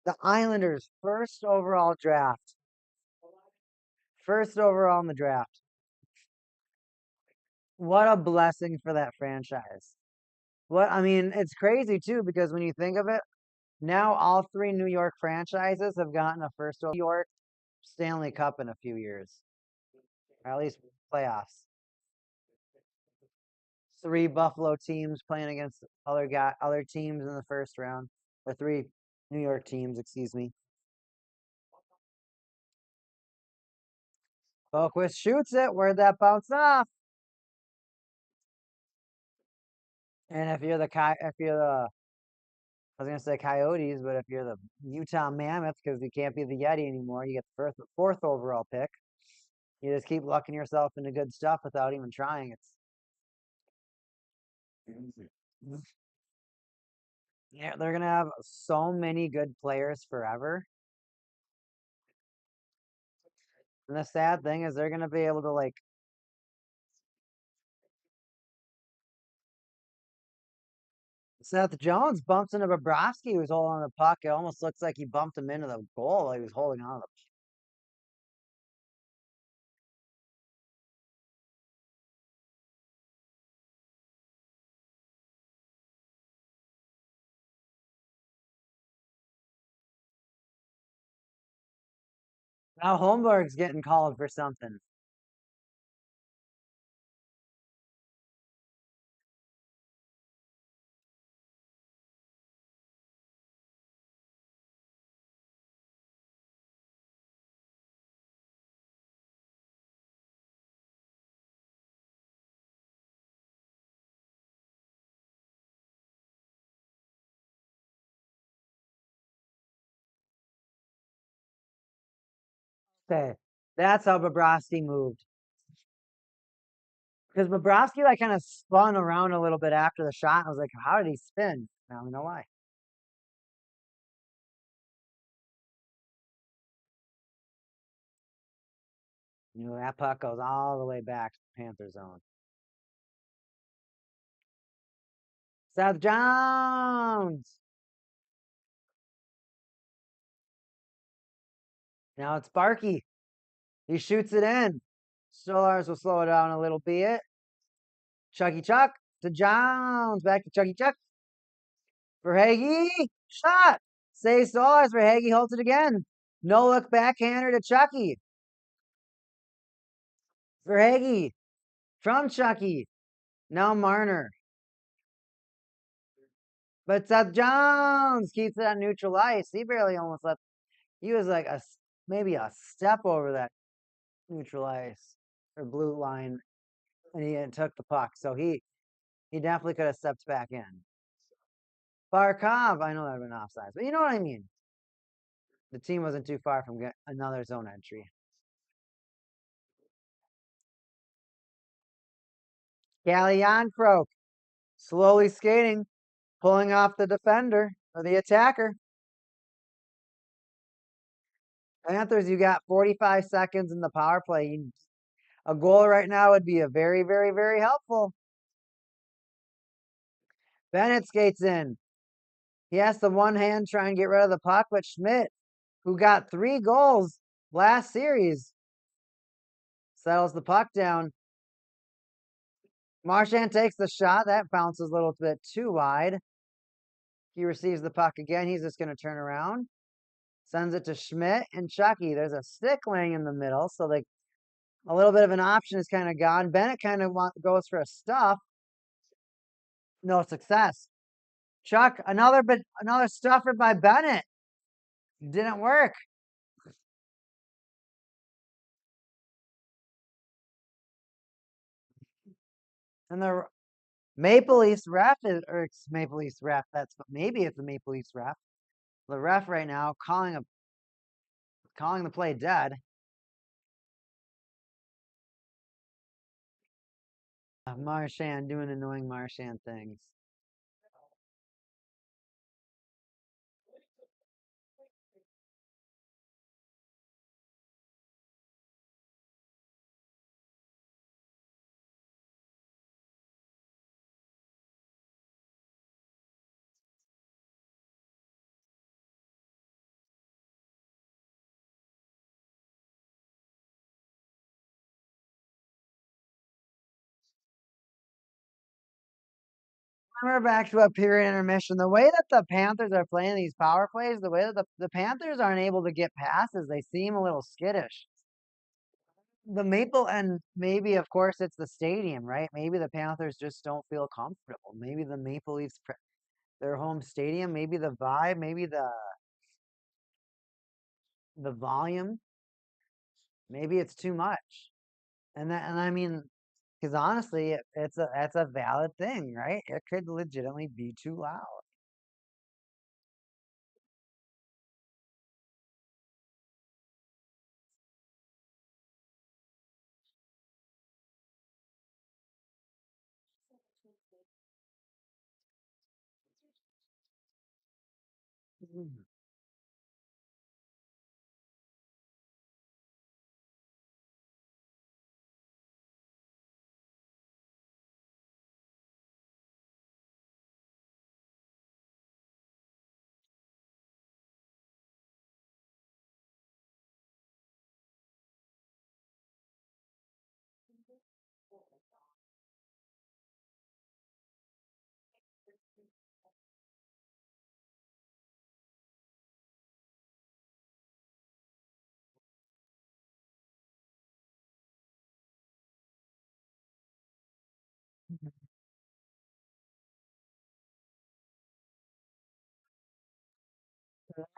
The Islanders' first overall draft. First overall in the draft. What a blessing for that franchise. What I mean, it's crazy too, because when you think of it, Now all three New York franchises have gotten a first New York Stanley Cup in a few years, or at least playoffs. Three Buffalo teams playing against other teams in the first round, or three New York teams, excuse me. Boquist shoots it. Where'd that bounce off? And if you're the I was gonna say Coyotes, but if you're the Utah Mammoths, because you can't be the Yeti anymore, you get the fourth overall pick. You just keep lucking yourself into good stuff without even trying. Yeah, they're gonna have so many good players forever. And the sad thing is they're gonna be able to like Seth Jones bumps into Bobrovsky, who's holding the puck. It almost looks like he bumped him into the goal while he was holding on to the Now Holmberg's getting called for something. Okay, that's how Bobrovsky moved. Because Bobrovsky like kind of spun around a little bit after the shot. I was like, how did he spin? Now we know why. You know, that puck goes all the way back to the Panther zone. Seth Jones. Now it's Sparky. He shoots it in. Stolars will slow it down a little bit. Chucky Chuck to Jones. Back to Chucky Chuck. Verhage. Shot. Save Stolars. Verhage holds it again. No look backhander to Chucky. Verhage. From Chucky. Now Marner. But Seth Jones keeps it on neutral ice. He barely almost left. He was like maybe a step over that neutral ice or blue line, and he took the puck. So he definitely could have stepped back in. Barkov, I know that would have been offside, but you know what I mean. The team wasn't too far from getting another zone entry. Gallianfro slowly skating, pulling off the defender or the attacker. Panthers, you got 45 seconds in the power play. A goal right now would be a very, very, very helpful. Bennett skates in. He has to one hand try and get rid of the puck, but Schmidt, who got 3 goals last series, settles the puck down. Marchand takes the shot. That bounces a little bit too wide. He receives the puck again. He's just going to turn around. Sends it to Schmidt and Chucky. There's a stick laying in the middle, so like a little bit of an option is kind of gone. Bennett kind of goes for a stuff. No success. Chuck, another stuffer by Bennett. Didn't work. And the Maple Leafs ref or it's Maple Leafs ref. Maybe it's the Maple Leafs ref. The ref right now calling the play dead. Marchand doing annoying Marchand things. We're back to a period intermission. The way that the Panthers are playing these power plays, the way that the Panthers aren't able to get passes, they seem a little skittish. The Maple, and maybe, of course, it's the stadium, right? Maybe the Panthers just don't feel comfortable. Maybe the Maple Leafs, their home stadium, maybe the vibe, maybe the volume, maybe it's too much. And I mean, because honestly, that's a valid thing, right? It could legitimately be too loud. Mm.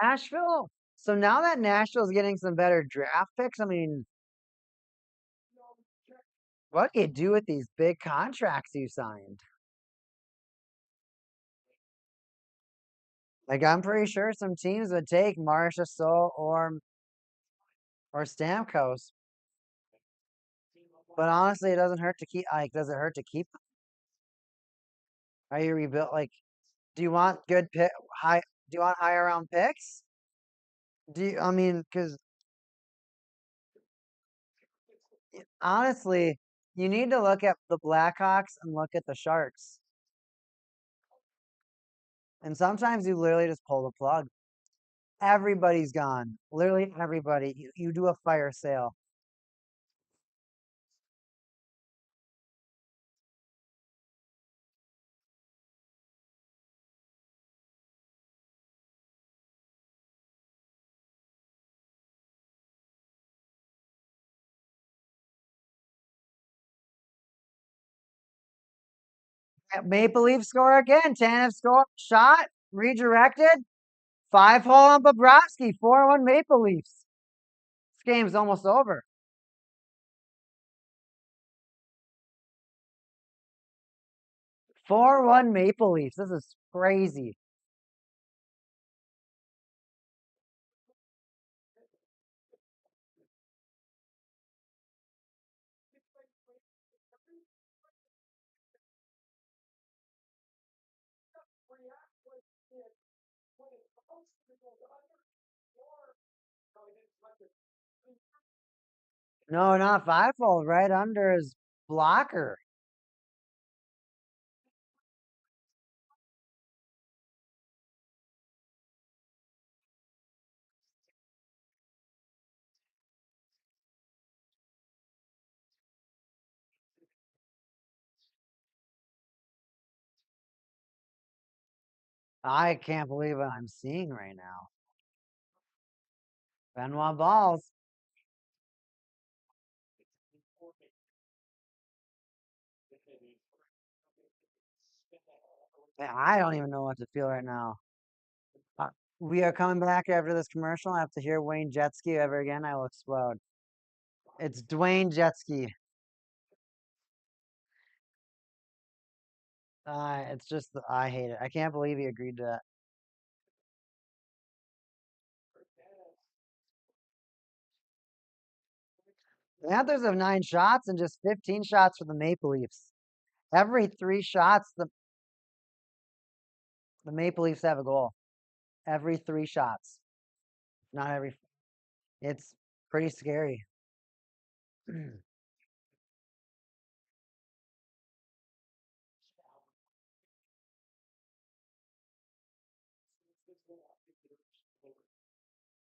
Nashville. So now that Nashville's getting some better draft picks, I mean, what do you do with these big contracts you signed? Like, I'm pretty sure some teams would take Marchessault or Stamkos, but honestly, it doesn't hurt to keep. Like, does it hurt to keep? Are you rebuilt? Like, do you want good pick high? Do you want higher round picks? Do you? I mean, because honestly, you need to look at the Blackhawks and look at the Sharks, and sometimes you literally just pull the plug. Everybody's gone. Literally everybody. You do a fire sale. Maple Leaf score again. Tanev score shot redirected. 5-hole on Bobrovsky. 4-1 Maple Leafs. This game's almost over. 4-1 Maple Leafs. This is crazy. No, not 5-hole. Right under his blocker. I can't believe what I'm seeing right now. Benoit balls. I don't even know what to feel right now. Uh, we are coming back after this commercial. I have to hear Wayne Jetski ever again. I will explode. It's Dwayne Jetski. It's just I hate it. I can't believe he agreed to that. The Panthers have 9 shots and just 15 shots for the Maple Leafs. Every 3 shots, the Maple Leafs have a goal. Every 3 shots. Not every. It's pretty scary.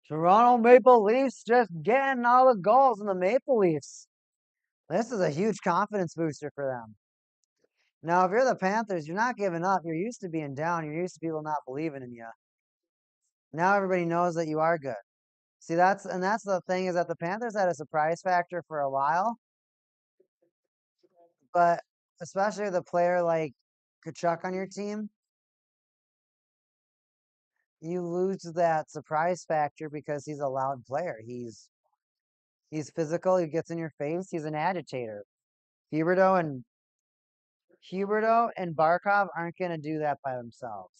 Toronto Maple Leafs just getting all the goals in the Maple Leafs. This is a huge confidence booster for them. Now, if you're the Panthers, you're not giving up. You're used to being down. You're used to people not believing in you. Now everybody knows that you are good. See, that's the thing is that the Panthers had a surprise factor for a while, but especially with a player like Kachuk on your team, you lose that surprise factor because he's a loud player. He's physical. He gets in your face. He's an agitator. Huberto and Huberto and Barkov aren't going to do that by themselves.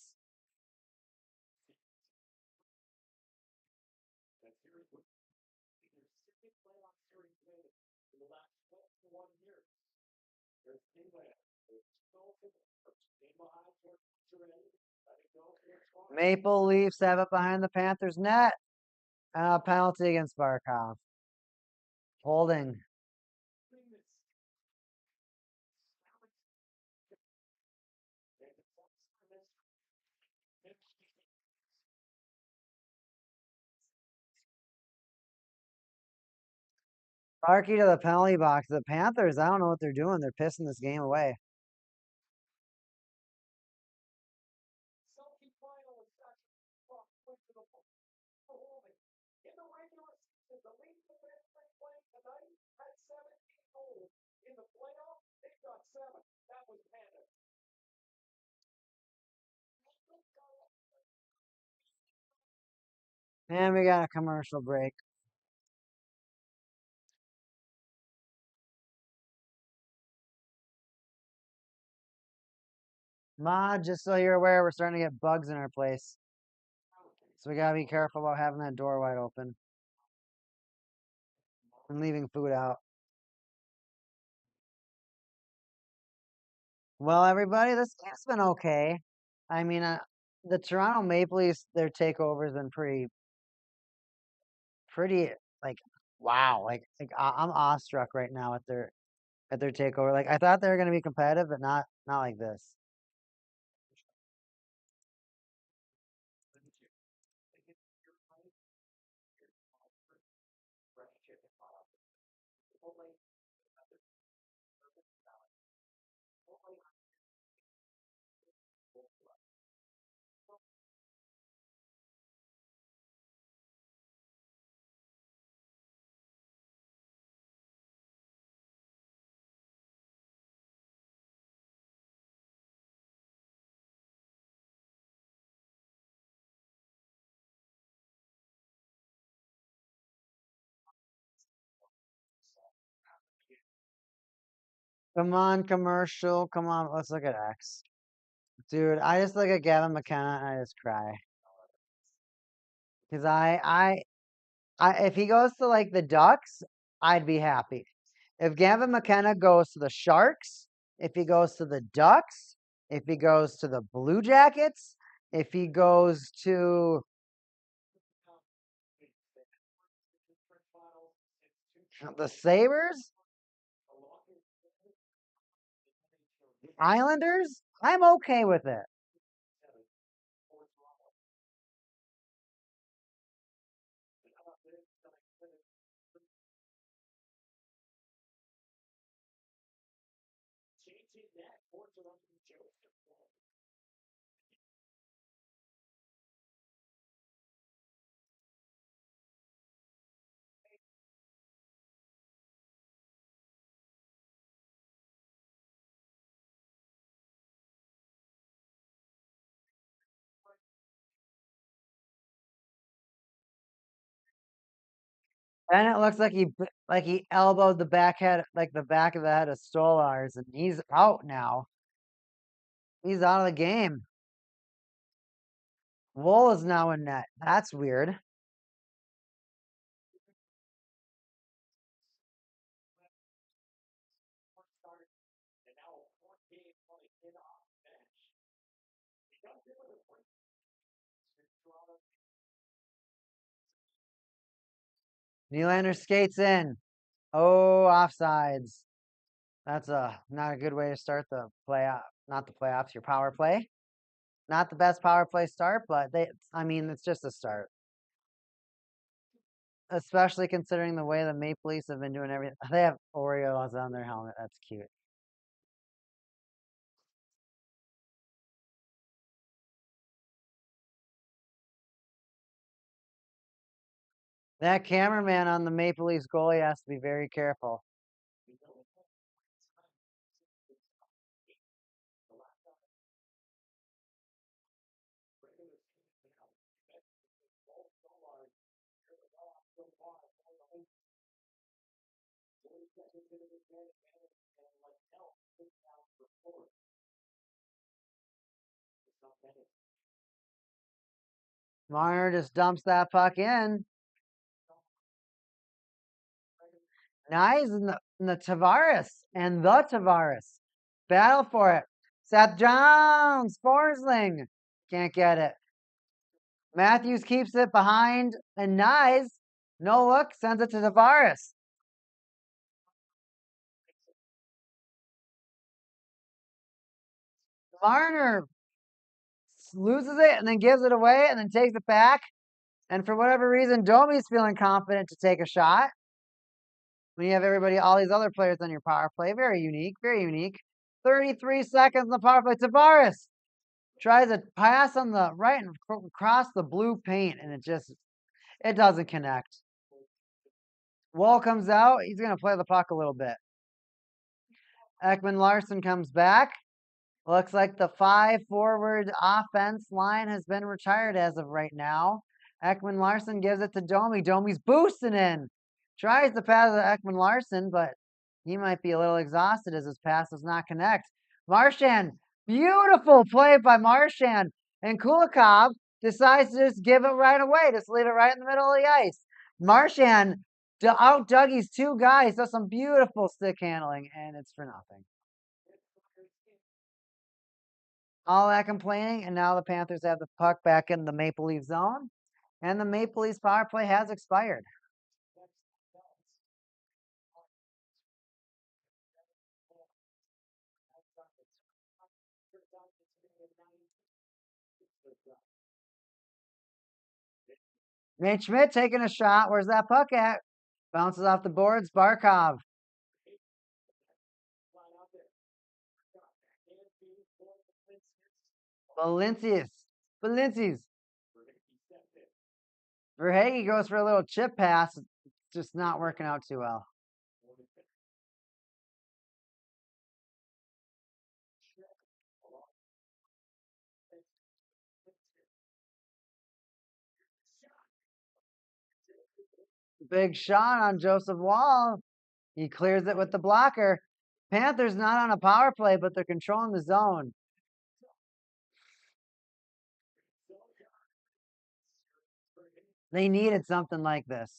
Maple Leafs have it behind the Panthers net. Penalty against Barkov. Holding. Sparky to the penalty box. The Panthers, I don't know what they're doing. They're pissing this game away. And we got a commercial break. Ma, just so you're aware, we're starting to get bugs in our place. So we gotta be careful about having that door wide open and leaving food out. Well, everybody, this game's been okay. I mean, the Toronto Maple Leafs, their takeover's been pretty like, wow. I'm awestruck right now at their takeover. Like I thought they were gonna be competitive, but not like this. Come on, commercial. Come on, let's look at X. Dude, I just look at Gavin McKenna and I just cry. Because if he goes to like the Ducks, I'd be happy. If Gavin McKenna goes to the Sharks, if he goes to the Ducks, if he goes to the Blue Jackets, if he goes to the Sabres, Islanders, I'm okay with it. And it looks like he elbowed the the back of the head of Stolars, and he's out now. He's out of the game. Wool is now in net. That's weird. Nylander skates in. Oh, offsides. That's not a good way to start the playoff. Not the playoffs. Your power play. Not the best power play start, but I mean, it's just a start. Especially considering the way the Maple Leafs have been doing everything. They have Oreos on their helmet. That's cute. That cameraman on the Maple Leafs goalie has to be very careful. Marner just dumps that puck in. Nice, and the Tavares and the Tavares battle for it. Seth Jones, Forsling, can't get it. Matthews keeps it behind, and Nyes, no look, sends it to Tavares. Marner loses it and then gives it away and then takes it back. And for whatever reason, Domi's feeling confident to take a shot. When you have everybody, all these other players on your power play, very unique, very unique. 33 seconds on the power play. Tavares tries a pass on the right and across the blue paint, and it doesn't connect. Wall comes out. He's going to play the puck a little bit. Ekman Larson comes back. Looks like the 5-forward offense line has been retired as of right now. Ekman Larson gives it to Domi. Domi's boosting in. Tries to pass to Ekman Larson, but he might be a little exhausted as his pass does not connect. Marchand, beautiful play by Marchand. And Kulikov decides to just give it right away. Just leave it right in the middle of the ice. Marchand out Dougie's two guys. Does some beautiful stick handling, and it's for nothing. All that complaining, and now the Panthers have the puck back in the Maple Leaf zone, and the Maple Leafs power play has expired. Nate Schmidt taking a shot. Where's that puck at? Bounces off the boards. Barkov. Valencius. Verhage goes for a little chip pass. It's just not working out too well. Big shot on Joseph Wall. He clears it with the blocker. Panthers not on a power play, but they're controlling the zone. They needed something like this.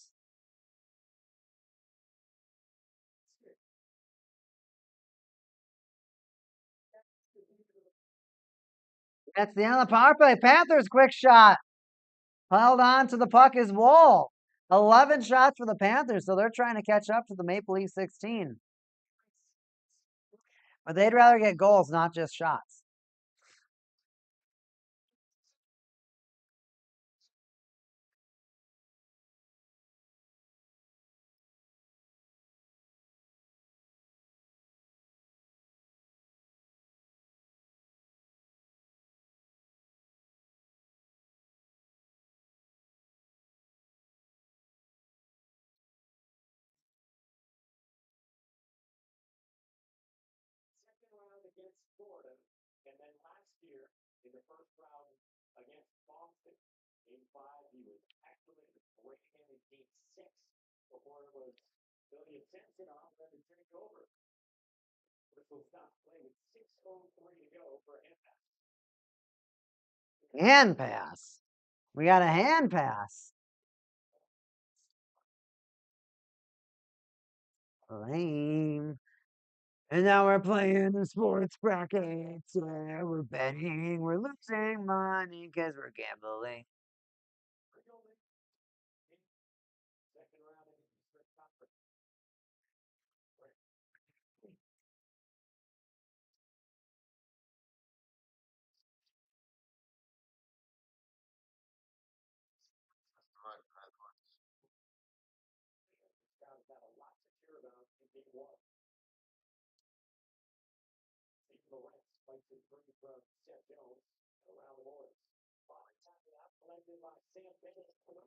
That's the end of the power play. Panthers quick shot. Held on to the puck is Wall. 11 shots for the Panthers, so they're trying to catch up to the Maple Leaf 16. But they'd rather get goals, not just shots. Hand pass. We got a hand pass. Lame. And now we're playing the sports brackets. We're betting. We're losing money because we're gambling.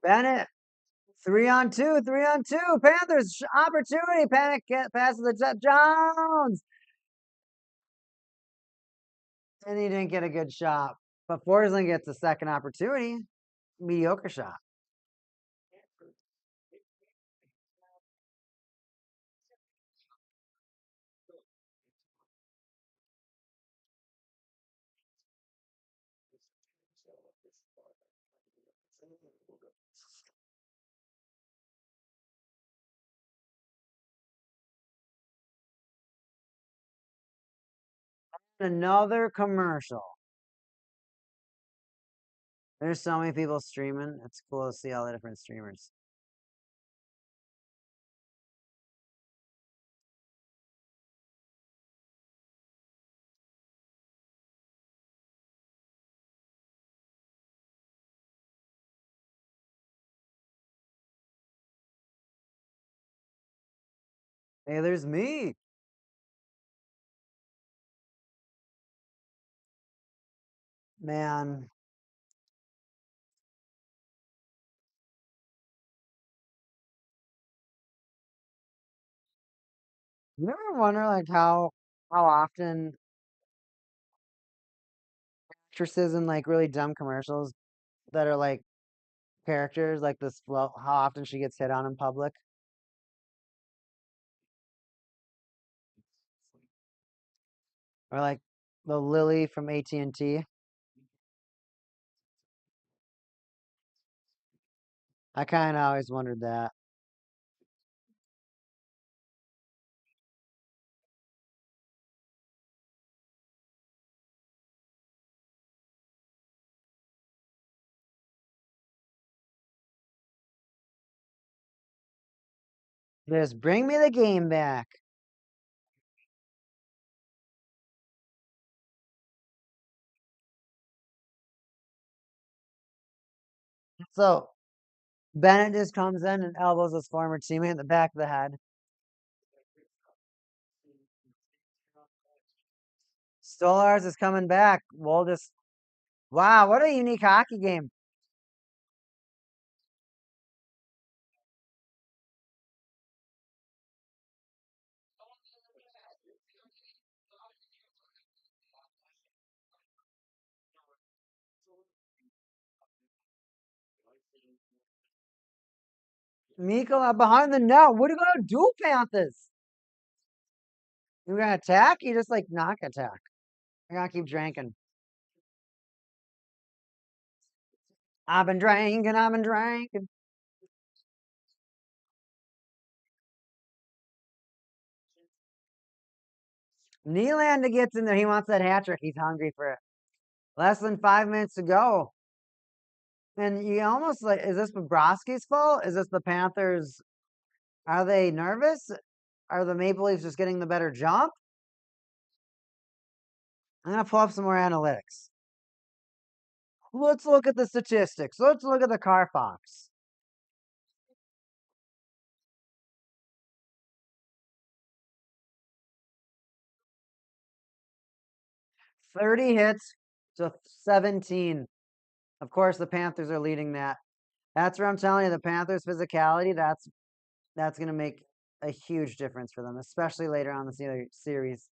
Bennett 3-on-2, 3-on-2. Panthers opportunity. Panic passes the Jones. And he didn't get a good shot. But Forsling gets a second opportunity. Mediocre shot. Another commercial. There's so many people streaming. It's cool to see all the different streamers. Hey, there's me. Man. You ever wonder like how often actresses in like really dumb commercials that are like characters like this how often she gets hit on in public? Or like the Lily from AT&T. I kind of always wondered that. Just bring me the game back. So Bennett just comes in and elbows his former teammate in the back of the head. Stolars is coming back. We'll just wow, what a unique hockey game. Miko behind the net. What are you gonna do, Panthers? You gonna attack? You just like knock attack. I gotta keep drinking. I've been drinking, I've been drinking. Nylander gets in there. He wants that hat trick. He's hungry for it. Less than 5 minutes to go. And you almost like, is this Bobrovsky's fault? Is this the Panthers? Are they nervous? Are the Maple Leafs just getting the better jump? I'm gonna pull up some more analytics. Let's look at the statistics. Let's look at the Carfox. 30 hits to 17. Of course, the Panthers are leading that. That's where I'm telling you, the Panthers' physicality, that's going to make a huge difference for them, especially later on the series.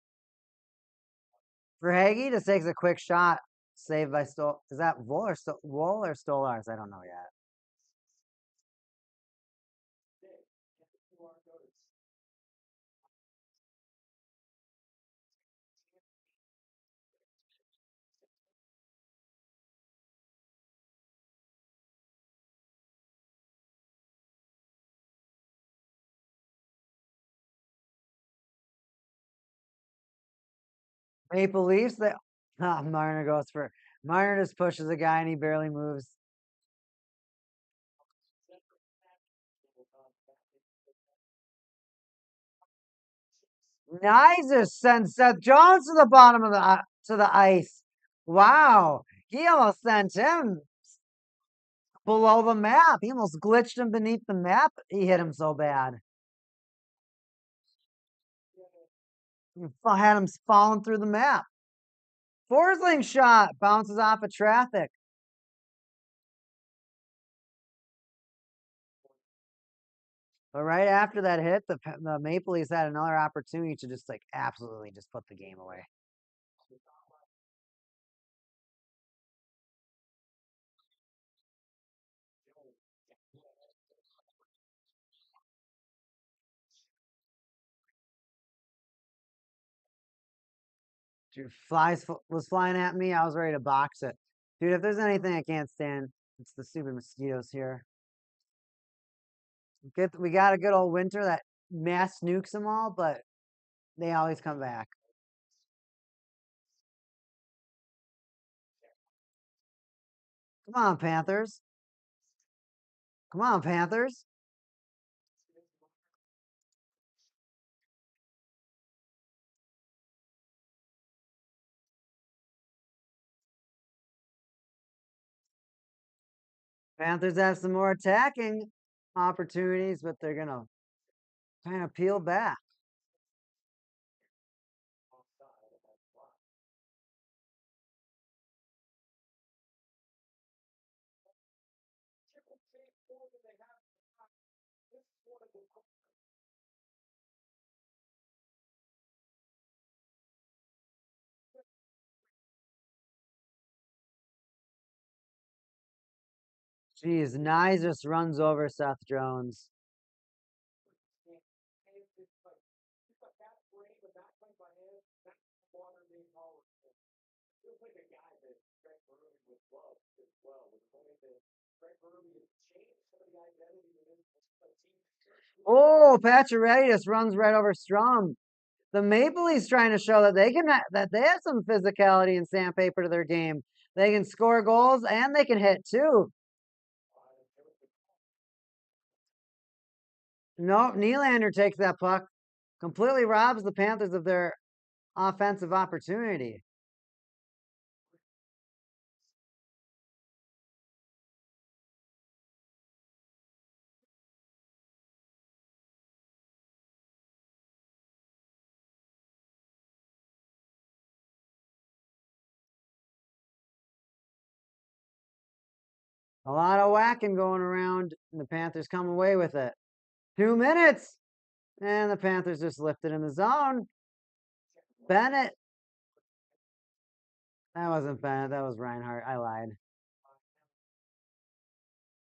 For Hagee just takes a quick shot, saved by Stol. Is that Wool or Stolars? I don't know yet. Maple Leafs, Marner goes for Marner just pushes a guy and he barely moves. Nice sends Seth Jones to the bottom of the to the ice. Wow, he almost sent him below the map. He almost glitched him beneath the map. He hit him so bad. He had him falling through the map. Forsling shot bounces off of traffic. But right after that hit, the Maple Leafs had another opportunity to just like absolutely just put the game away. Dude, was flying at me. I was ready to box it. Dude, if there's anything I can't stand, it's the stupid mosquitoes here. We got a good old winter that mass nukes them all, but they always come back. Come on, Panthers. Come on, Panthers. Panthers have some more attacking opportunities, but they're going to kind of peel back. Jeez, Nye just runs over Seth Jones. Oh, Pacioretty just runs right over Strom. The Maple Leafs trying to show that that they have some physicality and sandpaper to their game. They can score goals and they can hit too. No, Nylander takes that puck, completely robs the Panthers of their offensive opportunity. A lot of whacking going around, and the Panthers come away with it. 2 minutes, and the Panthers just lifted in the zone. Bennett. That wasn't Bennett. That was Reinhardt. I lied.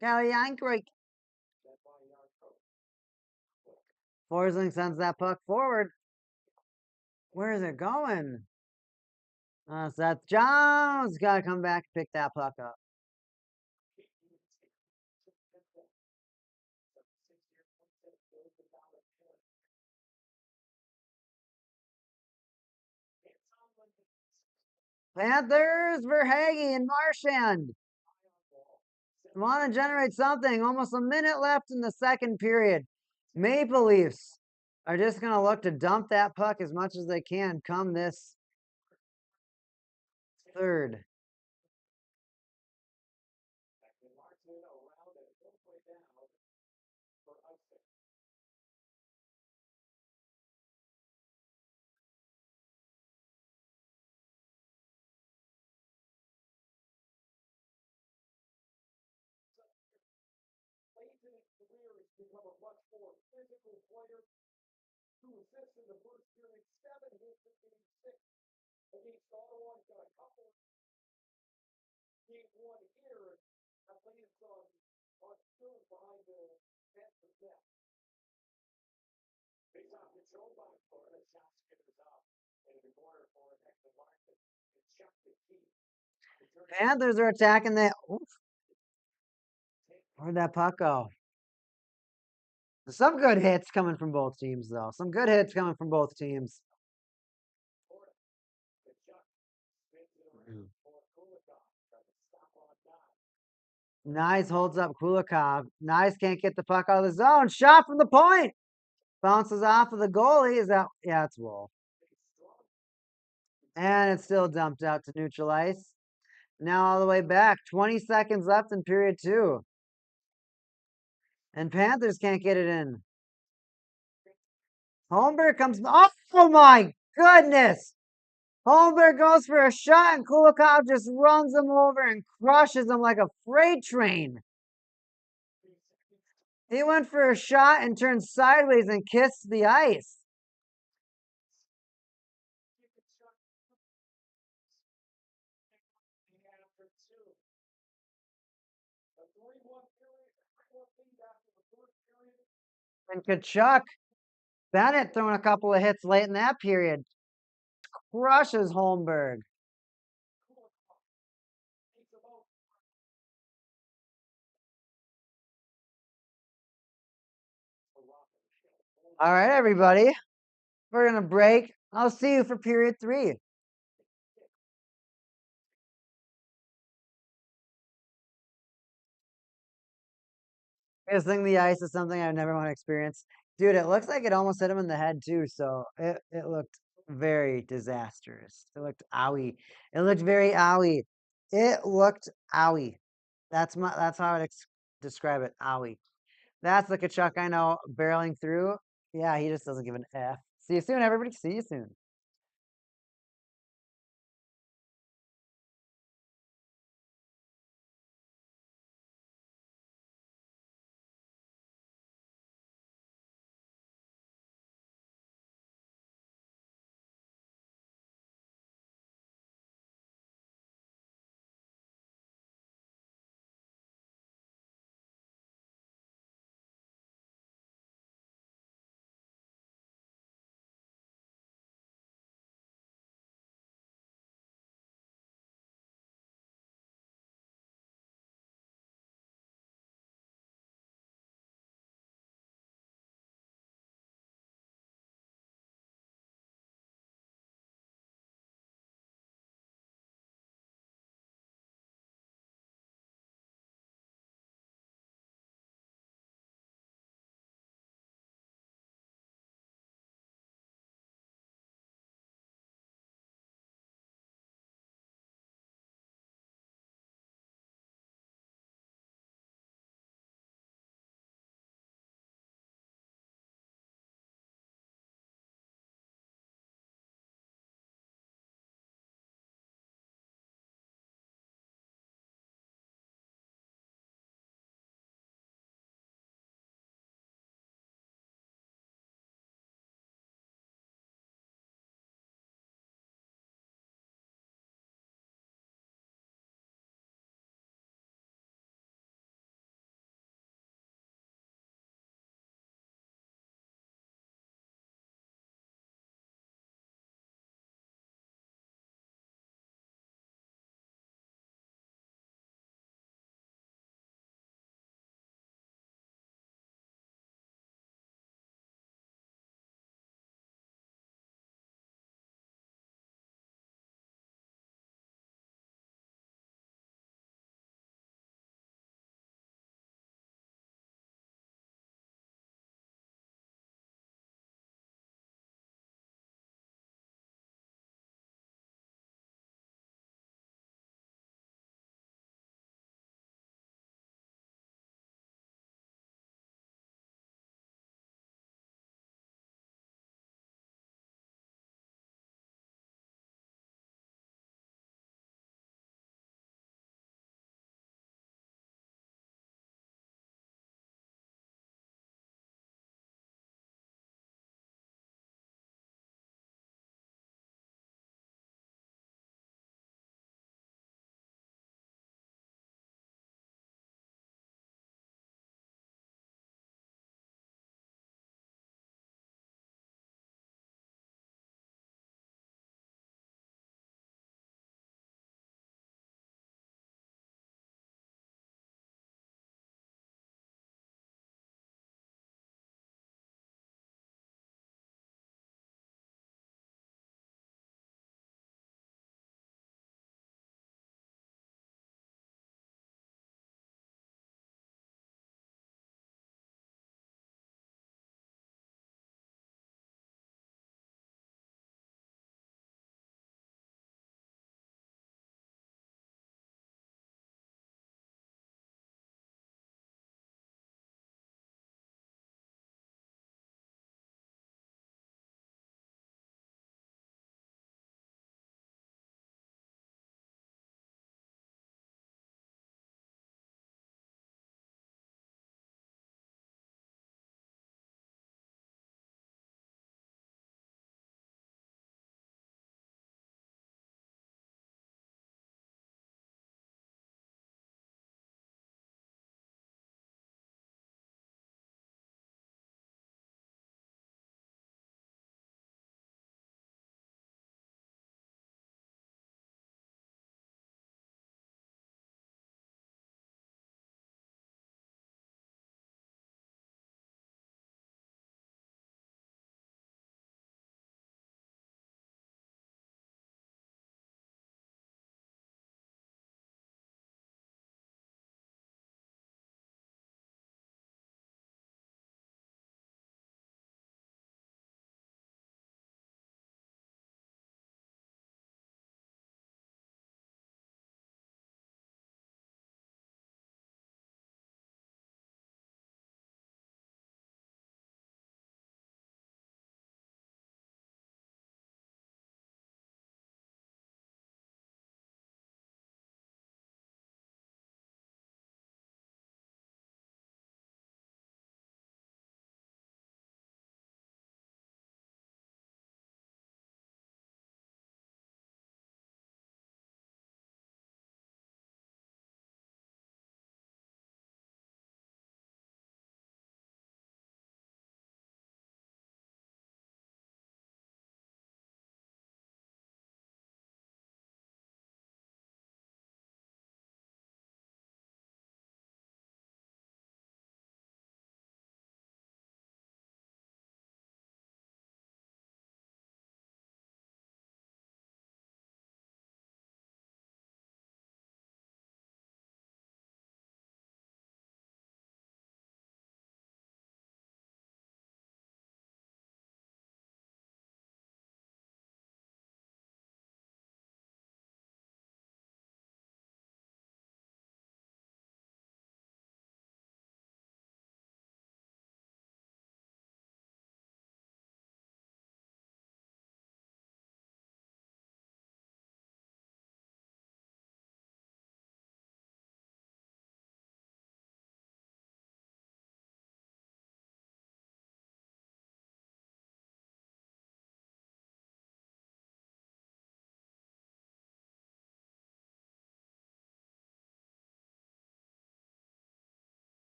Kelly Yankovic. Forsling sends that puck forward. Where is it going? Seth Jones got to come back and pick that puck up. Panthers, Verhage and Marchand want to generate something. Almost a minute left in the second period. Maple Leafs are just going to look to dump that puck as much as they can come this third. Panthers are attacking that. Oof. Where'd that puck go? Some good hits coming from both teams, though. Some good hits coming from both teams. Nice holds up Kulikov. Nice can't get the puck out of the zone. Shot from the point. Bounces off of the goalie. Is that? Yeah, it's Wolf. And it's still dumped out to neutral ice. Now all the way back. 20 seconds left in period 2. And Panthers can't get it in. Holmberg comes. Oh my goodness! Holmberg goes for a shot, and Kulikov just runs him over and crushes him like a freight train. He went for a shot and turned sideways and kissed the ice. And Kachuk, Bennett throwing a couple of hits late in that period. Crushes Holmberg. All right, everybody. We're going to break. I'll see you for period 3. Kissing the ice is something I never want to experience. Dude, it looks like it almost hit him in the head, too. So it looked very disastrous. It looked owie. It looked very owie. It looked owie. That's how I'd describe it. Owie. That's the Kachuk I know barreling through. Yeah, he just doesn't give an F. See you soon, everybody. See you soon.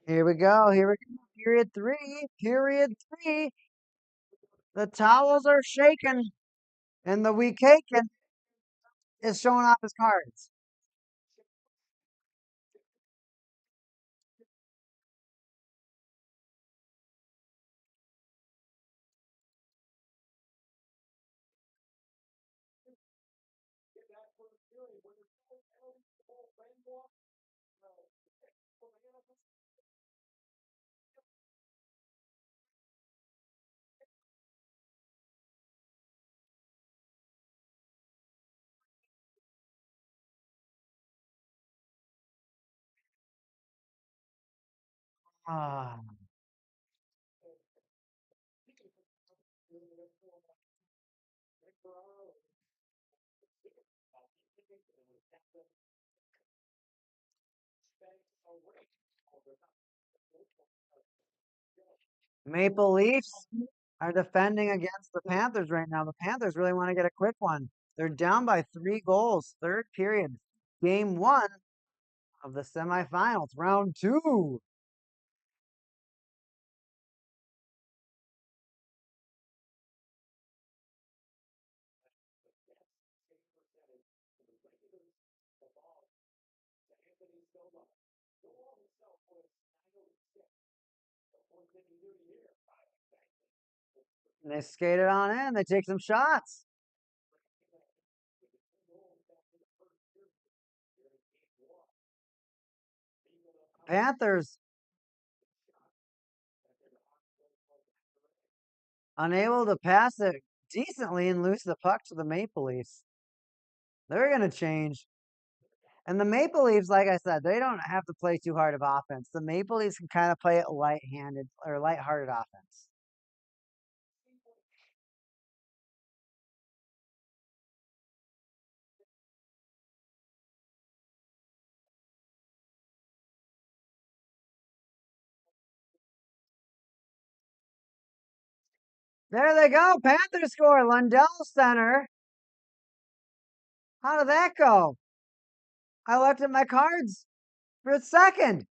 Here we go. Here we go. Period three. Period three. The towels are shaking, and the weak Haken is showing off his cards. Ah. Maple Leafs are defending against the Panthers right now. The Panthers really want to get a quick one. They're down by 3 goals, third period. Game one of the semifinals, round two. And they skated on in. They take some shots. Panthers unable to pass it decently and lose the puck to the Maple Leafs. They're going to change. And the Maple Leafs, like I said, they don't have to play too hard of offense. The Maple Leafs can kind of play it light-handed or light-hearted offense. There they go. Panthers score. Lundell center. How did that go? I looked at my cards for a second.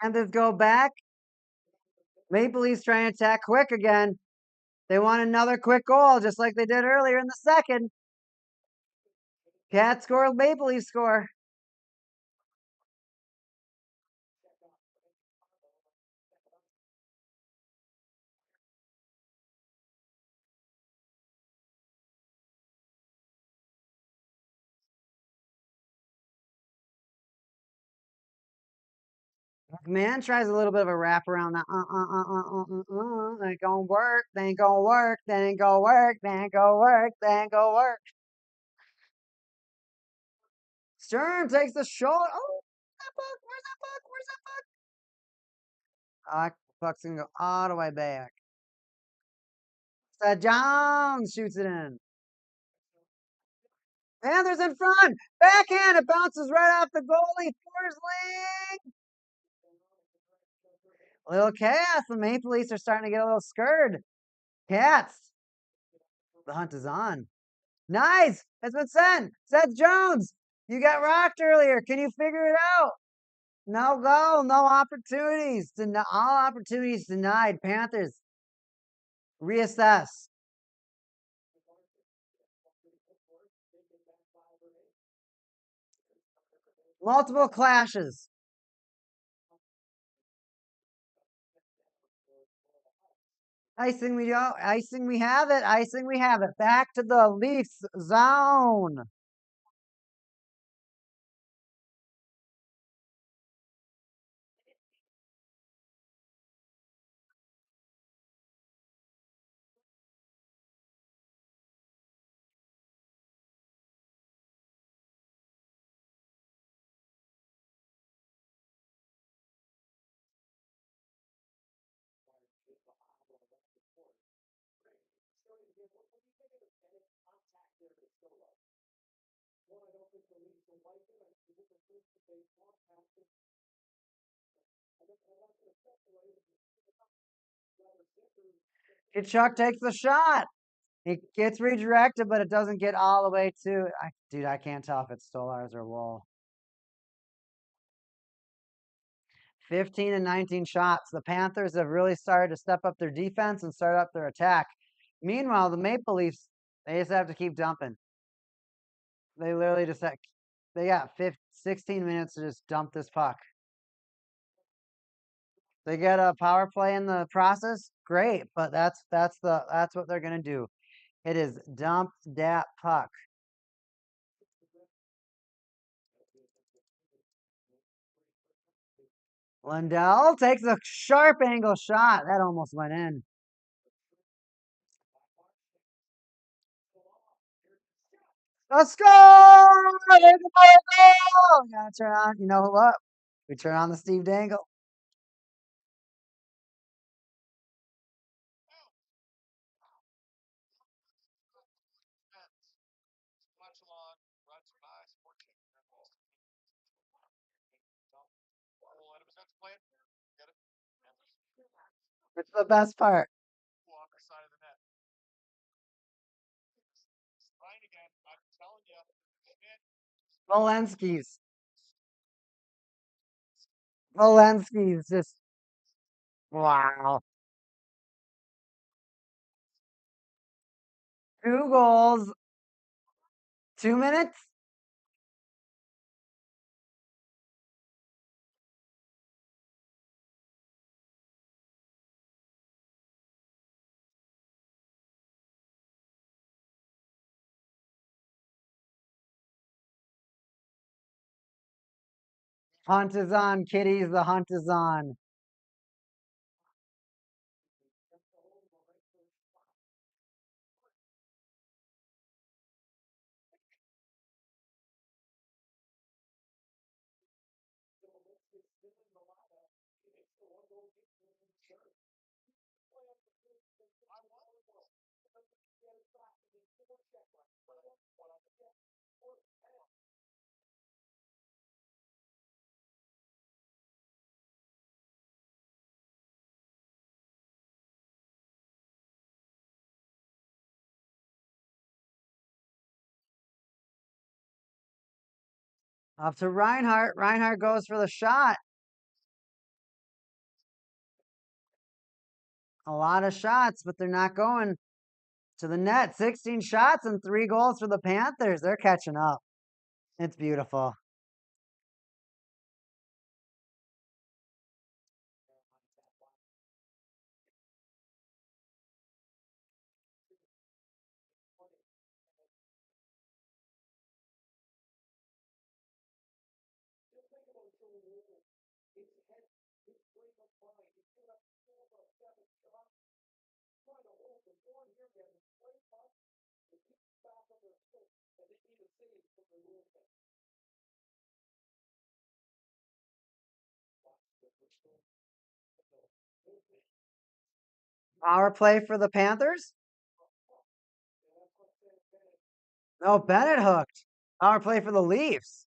Panthers go back. Maple Leafs trying to attack quick again. They want another quick goal, just like they did earlier in the second. Cat score, Maple Leafs score. Man tries a little bit of a wrap around that. Ain't gonna work. That ain't gonna work. That ain't gonna work. That ain't gonna work. That ain't gonna work. Stern takes the shot. Oh, that puck. Where's that puck? Where's that puck? Puck's gonna go all the way back. Seth Jones shoots it in. Panthers in front. Backhand. It bounces right off the goalie. Forsling. A little chaos. The Maple Leafs are starting to get a little scared. Cats. The hunt is on. Nice. It's been sent. Seth Jones. You got rocked earlier. Can you figure it out? No goal. No opportunities. All opportunities denied. Panthers. Reassess. Multiple clashes. Icing we go. Icing we have it. Icing we have it. Back to the Leafs zone. Kachuk takes the shot. It gets redirected, but it doesn't get all the way to. Dude, I can't tell if it's Stolars or Wool. 15 and 19 shots. The Panthers have really started to step up their defense and start up their attack. Meanwhile, the Maple Leafs, they just have to keep dumping. They literally just they got 16 minutes to just dump this puck. They get a power play in the process, great, but that's what they're gonna do. It is dump that puck. Lindell takes a sharp angle shot. That almost went in. Let's go! There's another goal! Gotta turn on. You know what? We turn on the Steve Dangle. It's the best part. Valensky's. Valensky's just wow. 2 goals, 2 minutes. Hunt is on, kiddies. The hunt is on. Up to Reinhardt. Reinhardt goes for the shot. A lot of shots, but they're not going to the net. 16 shots and 3 goals for the Panthers. They're catching up. It's beautiful. Power play for the Panthers. No, Bennett hooked. Power play for the Leafs.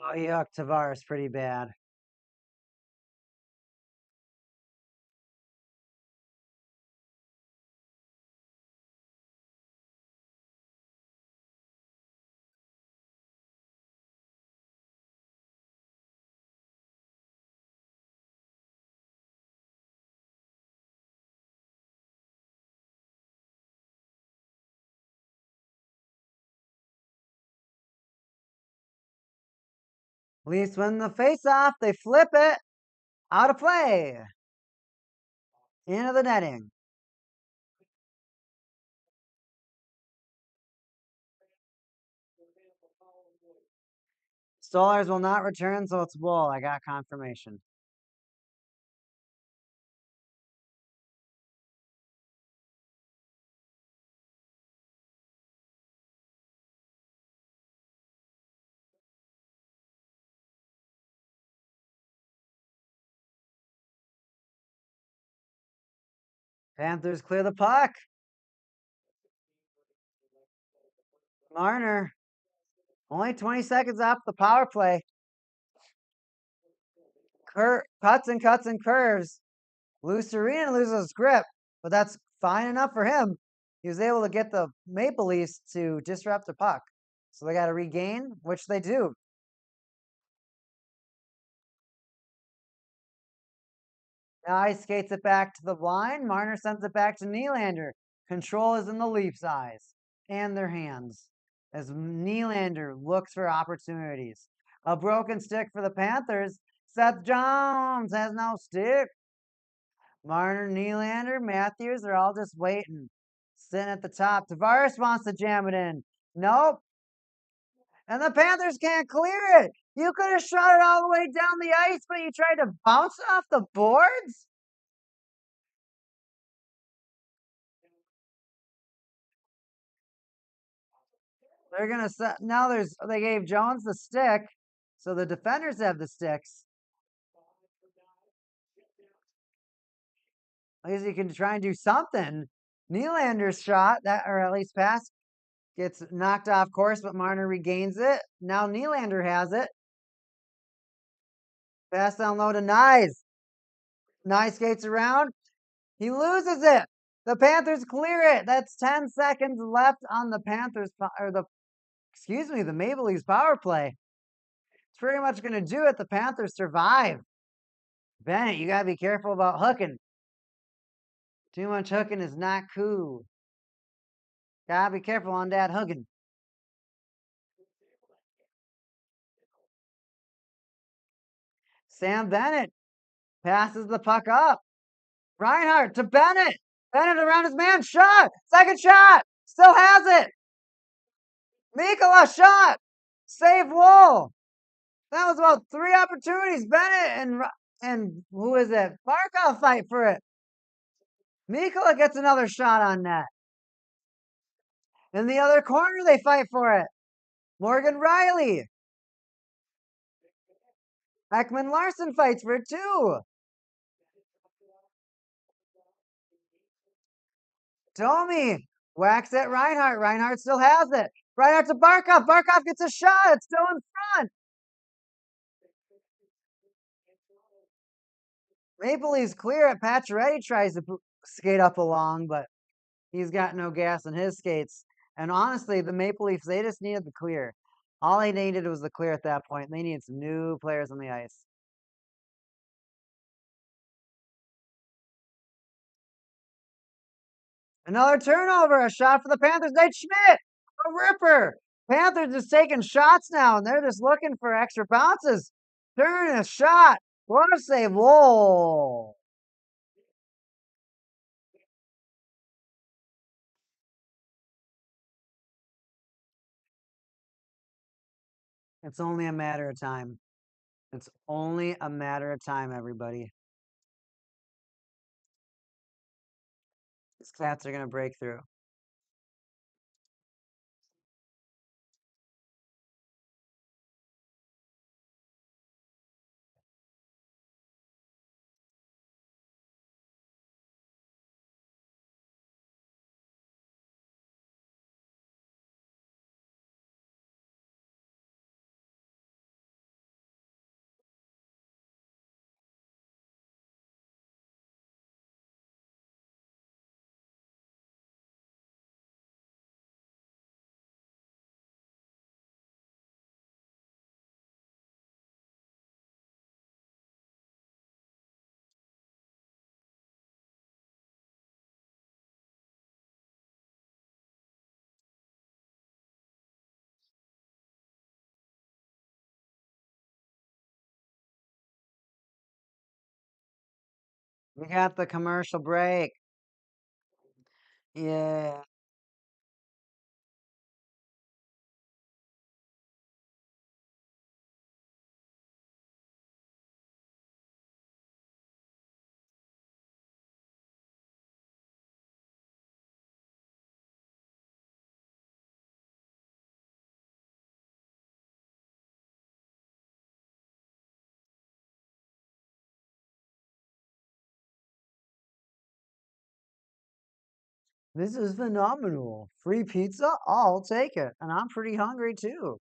Oh, he hooked Tavares pretty bad. Leafs win the face-off. They flip it. Out of play. Into the netting. Stolarz will not return, so it's Wool. I got confirmation. Panthers clear the puck. Marner. Only 20 seconds off the power play. Cuts and cuts and curves. Lucerina loses grip, but that's fine enough for him. He was able to get the Maple Leafs to disrupt the puck. So they got to regain, which they do. Now he skates it back to the line. Marner sends it back to Nylander. Control is in the Leafs' eyes and their hands as Nylander looks for opportunities. A broken stick for the Panthers. Seth Jones has no stick. Marner, Nylander, Matthews are all just waiting, sitting at the top. Tavares wants to jam it in. Nope. And the Panthers can't clear it. You could have shot it all the way down the ice, but you tried to bounce off the boards? They're gonna set now. They gave Jones the stick, so the defenders have the sticks. At least you can try and do something. Nylander's shot that, or at least pass, gets knocked off course, but Marner regains it. Now Nylander has it. Pass down low to Nyes. Nyes skates around. He loses it. The Panthers clear it. That's 10 seconds left on the Panthers or the Maple Leafs power play. It's pretty much going to do it. The Panthers survive. Bennett, you got to be careful about hooking. Too much hooking is not cool. Gotta be careful on that hooking. Sam Bennett passes the puck up. Reinhart to Bennett. Bennett around his man. Shot. Second shot. Still has it. Mikkola shot. Save Wool. That was about 3 opportunities. Bennett and who is it? Barkov fight for it. Mikkola gets another shot on net. In the other corner, they fight for it. Morgan Riley. Ekman Larson fights for it too. Domi whacks at Reinhart. Reinhart still has it. Reinhart to Barkov. Barkov gets a shot. It's still in front. Maple Leafs clear it. Pacioretty tries to skate up along, but he's got no gas in his skates. And honestly, the Maple Leafs, they just needed the clear. All they needed was the clear at that point. They needed some new players on the ice. Another turnover, a shot for the Panthers. Nate Schmidt, a ripper. Panthers just taking shots now, and they're just looking for extra bounces. Turn a shot. What a save. Whoa. It's only a matter of time. It's only a matter of time, everybody. These cats are going to break through. We got the commercial break. Yeah. This is phenomenal. Free pizza? I'll take it. And I'm pretty hungry too.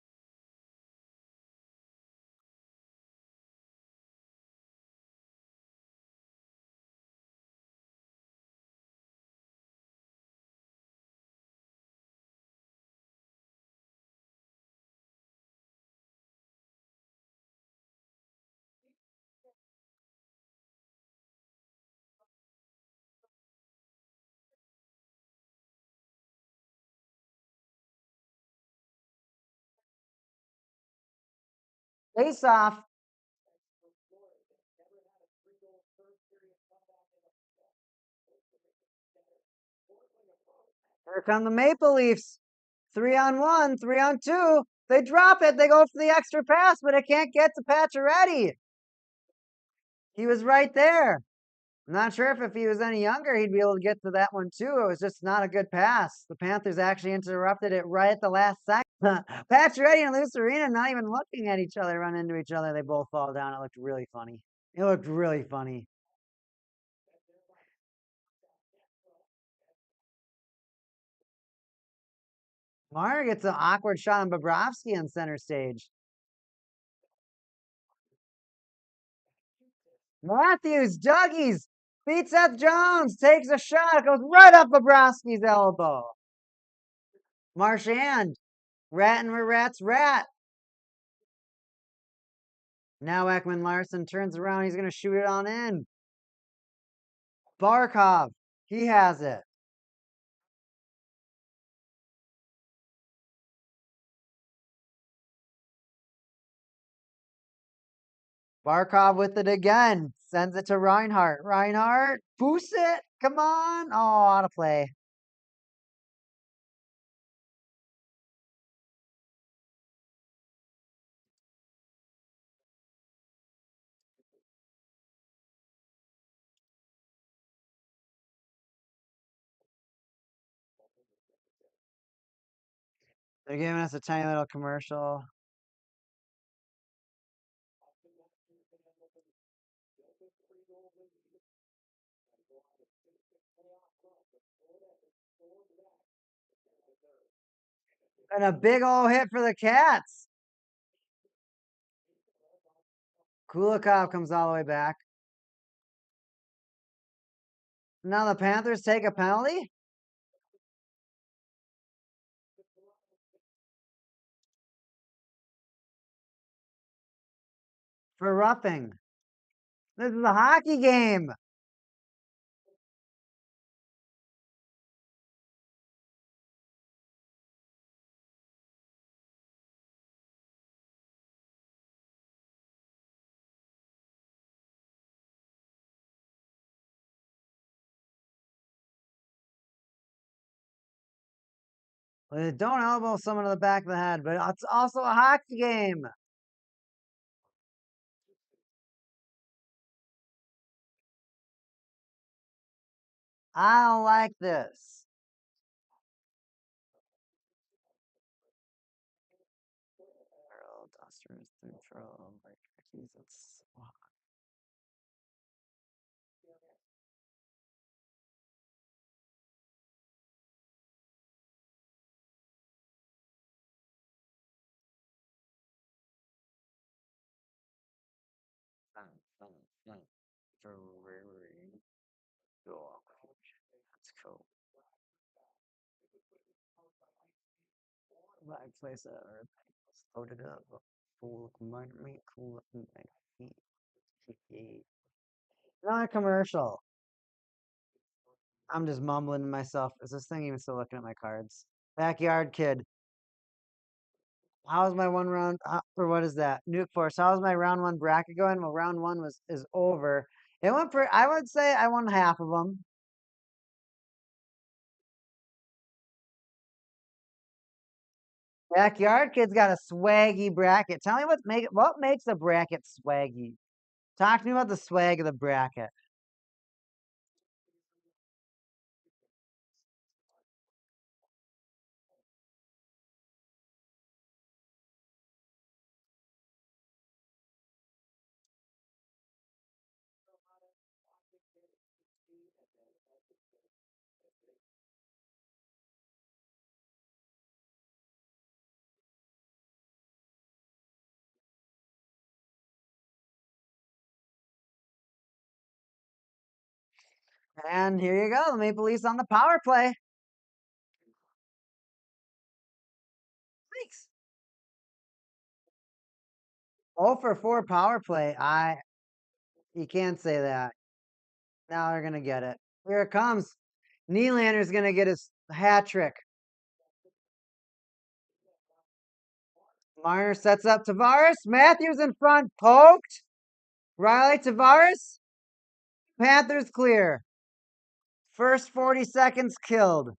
Face off. Here come the Maple Leafs. 3-on-1, 3-on-2. They drop it. They go for the extra pass, but it can't get to Pacioretty. He was right there. I'm not sure if he was any younger, he'd be able to get to that one too. It was just not a good pass. The Panthers actually interrupted it right at the last second. Pacioretty and Lucerina not even looking at each other, run into each other. They both fall down. It looked really funny. It looked really funny. Marner gets an awkward shot on Bobrovsky on center stage. Matthews, Dougies, beats Seth Jones, takes a shot, goes right up Bobrovsky's elbow. Marchand, ratting where rats rat. Now Ekman Larson turns around. He's going to shoot it on in. Barkov, he has it. Barkov with it again. Sends it to Reinhardt. Reinhardt, boosts it. Come on. Oh, out of play. They're giving us a tiny little commercial. And a big old hit for the Cats. Kulikov comes all the way back. Now the Panthers take a penalty for roughing. This is a hockey game. Well, don't elbow someone in the back of the head, but it's also a hockey game. I don't like this. Dusters through like Jesus. That's cool. My place at loaded up, full of meat, cool looking my feet. Not a commercial. I'm just mumbling to myself. Is this thing even still looking at my cards? Backyard kid. How's my one round or what is that? Nuke Force. How's my round one bracket going? Well, round one is over. It went for, I would say I won half of them. Backyard Kid's got a swaggy bracket. Tell me what makes a bracket swaggy. Talk to me about the swag of the bracket. And here you go, the Maple Leafs on the power play. Thanks. 0 for 4 power play. You can't say that. Now they're gonna get it. Here it comes. Nylander's gonna get his hat trick. Marner sets up Tavares. Matthews in front, poked. Riley Tavares. Panthers clear. First 40 seconds killed.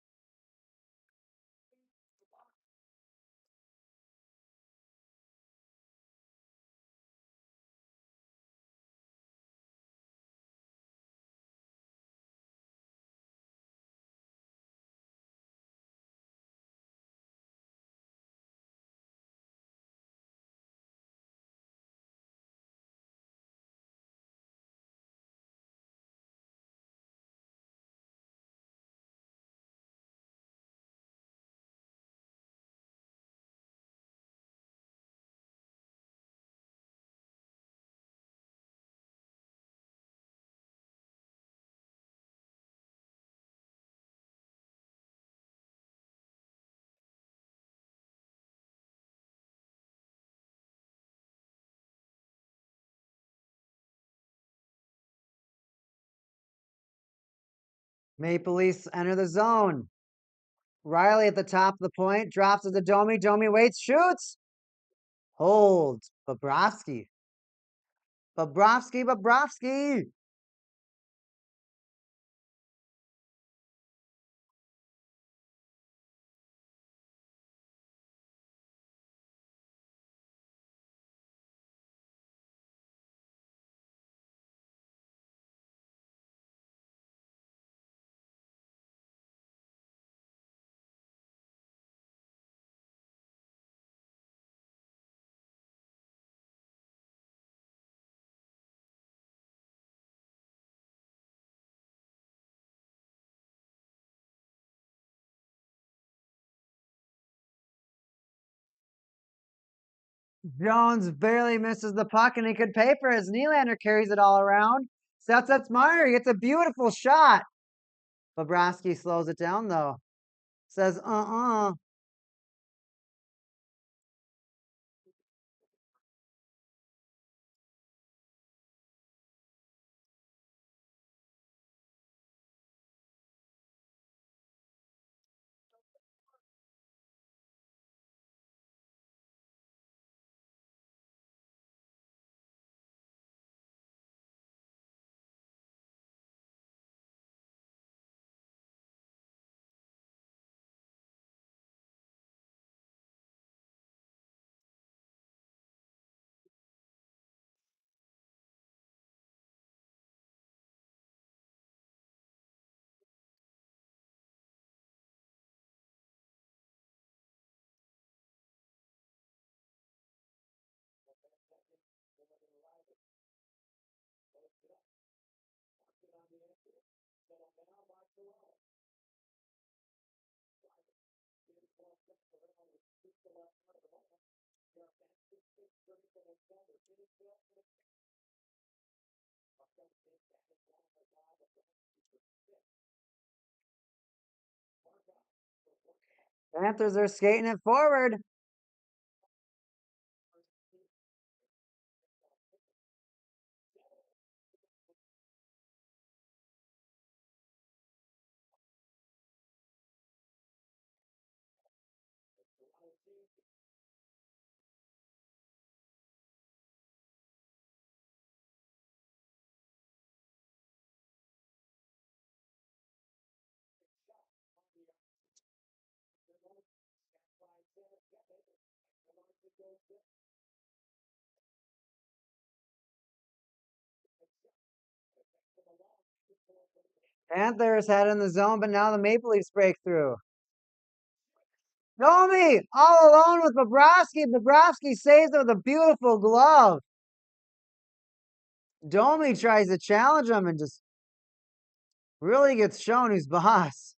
Maple Leafs enter the zone. Riley at the top of the point, drops it to Domi. Domi waits, shoots. Holds. Bobrovsky. Bobrovsky. Jones barely misses the puck, and he could pay for his. Nylander carries it all around. Sets up Meyer. He gets a beautiful shot. Bobrovsky slows it down, though. Says, Panthers are skating it forward. Panthers had in the zone, but now the Maple Leafs break through. Domi all alone with Bobrovsky. Bobrovsky saves it with a beautiful glove. Domi tries to challenge him and just really gets shown who's boss.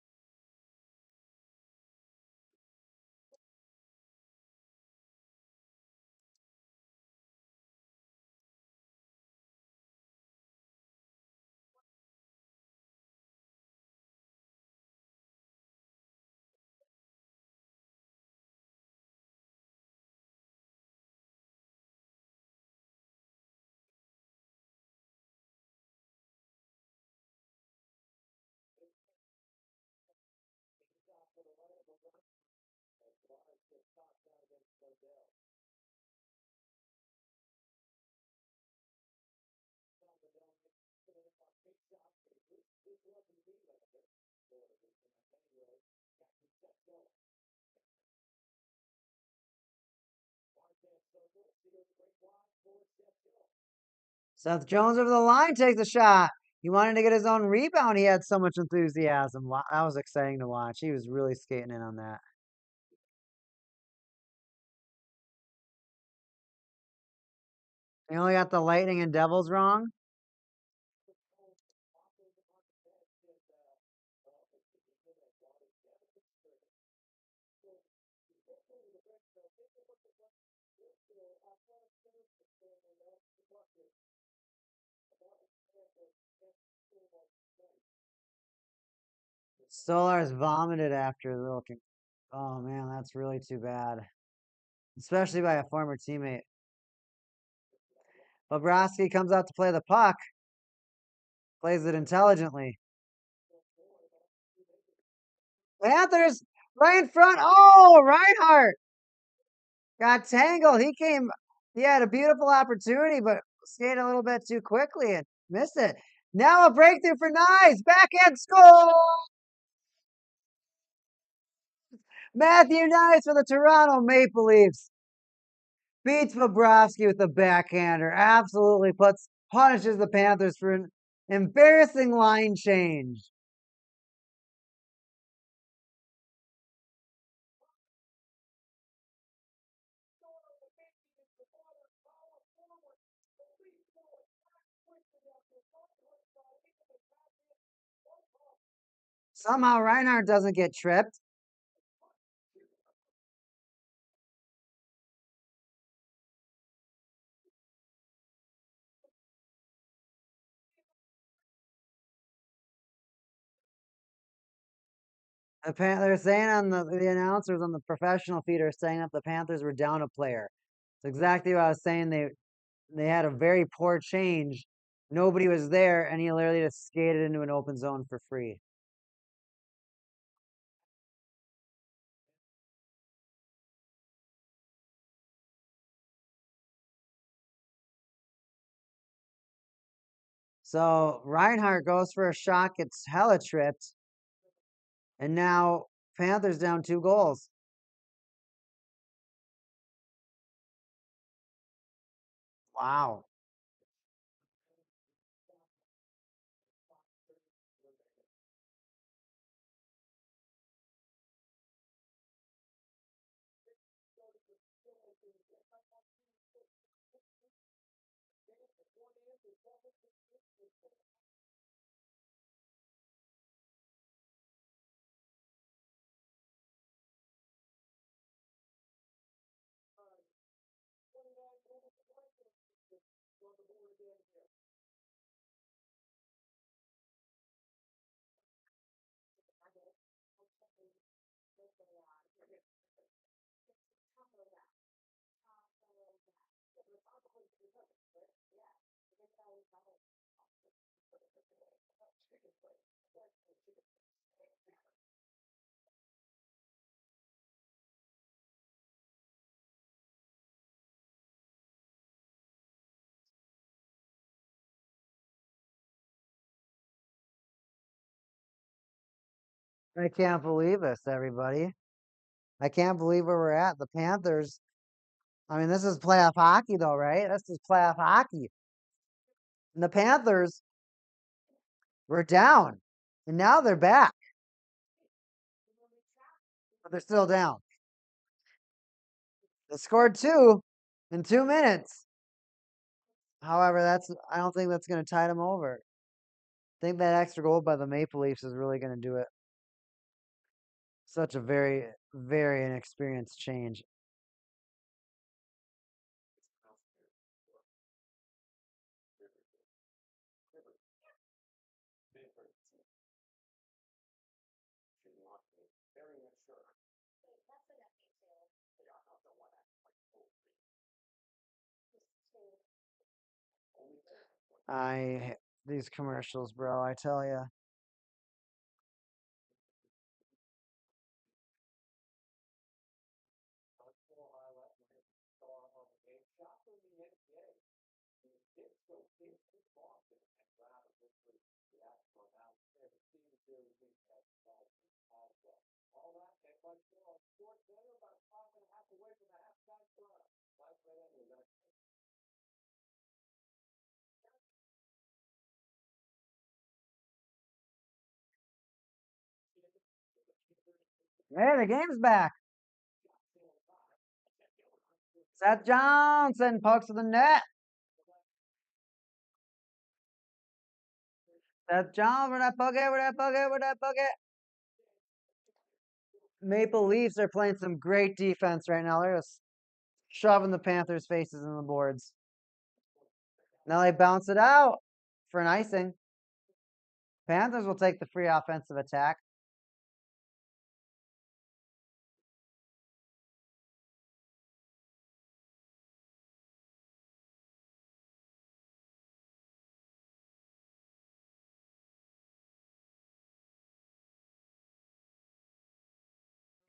Seth Jones over the line takes a shot. He wanted to get his own rebound. He had so much enthusiasm. That was exciting to watch. He was really skating in on that. He only got the Lightning and Devils wrong. Stolar's vomited after looking. Oh man, that's really too bad. Especially by a former teammate. Bobrovsky comes out to play the puck. Plays it intelligently. Panthers right in front. Oh, Reinhardt got tangled. He had a beautiful opportunity, but skated a little bit too quickly and missed it. Now a breakthrough for Nyes. Backhand score. Matthew Nyes for the Toronto Maple Leafs. Beats Bobrovsky with the backhander. Absolutely punishes the Panthers for an embarrassing line change. Somehow Reinhardt doesn't get tripped. They're saying on the announcers on the professional feed are saying that the Panthers were down a player. It's exactly what I was saying. They had a very poor change. Nobody was there, and he literally just skated into an open zone for free. So Reinhardt goes for a shot, gets hella tripped, and now Panthers down 2 goals. Wow. I can't believe this, everybody. I can't believe where we're at. The Panthers I mean, this is playoff hockey, though, right? This is playoff hockey. And the Panthers were down, and now they're back, but they're still down. They scored 2 in 2 minutes. However, I don't think that's going to tide them over. I think that extra goal by the Maple Leafs is really going to do it. Such a very, very inexperienced change. These commercials, bro, I tell you. Hey, the game's back. Seth Johnson pokes to the net. Seth Johnson, where that poke it, where that poke it, where that poke it. Maple Leafs are playing some great defense right now. They're just shoving the Panthers' faces in the boards. Now they bounce it out for an icing. Panthers will take the free offensive attack.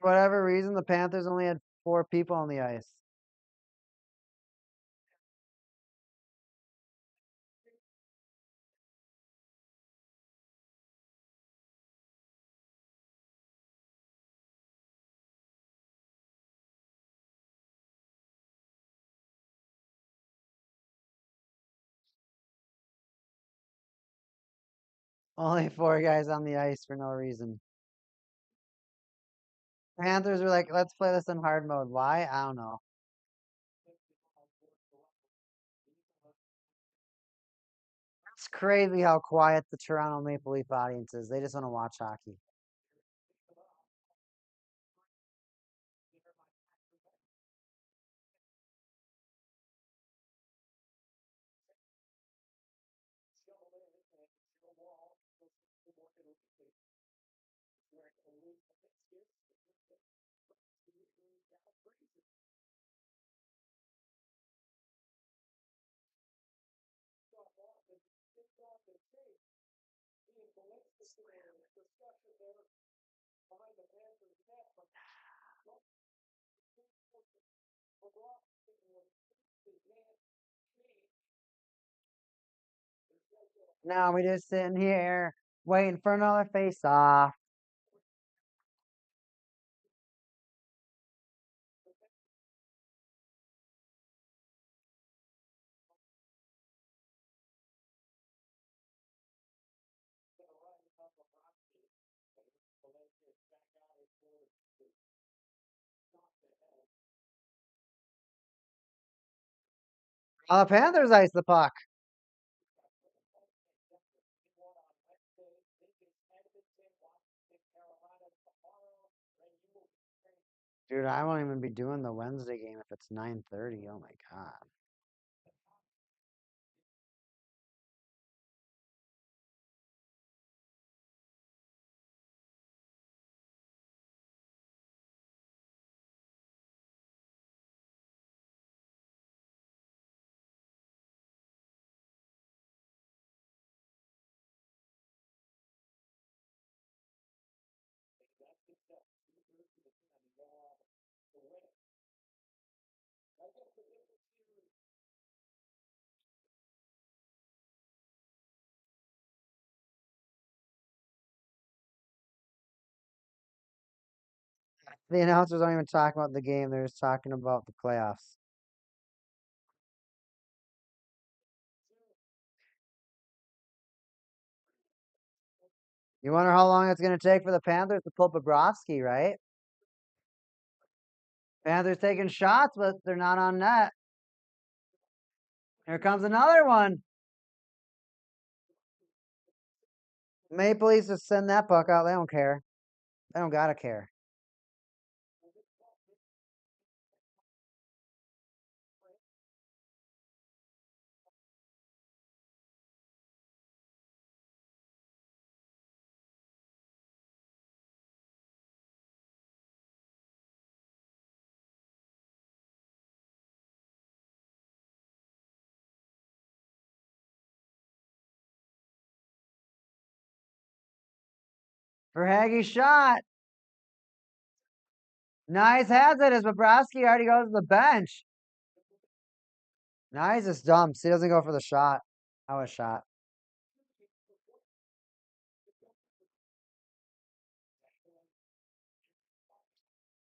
For whatever reason, the Panthers only had 4 people on the ice. Only 4 guys on the ice for no reason. Panthers were like, let's play this in hard mode. Why? I don't know. It's crazy how quiet the Toronto Maple Leaf audience is. They just want to watch hockey. Now we just sitting here waiting for another face off. The Panthers ice the puck. Dude, I won't even be doing the Wednesday game if it's 9:30. Oh my god. The announcers aren't even talking about the game. They're just talking about the playoffs. You wonder how long it's going to take for the Panthers to pull Bobrovsky, right? Panthers taking shots, but they're not on net. Here comes another one. Maple Leafs just send that puck out. They don't care. They don't gotta care. For Hagee's shot. Nice has it as Bobrovsky already goes to the bench. Nice just dumps. He doesn't go for the shot. That was shot.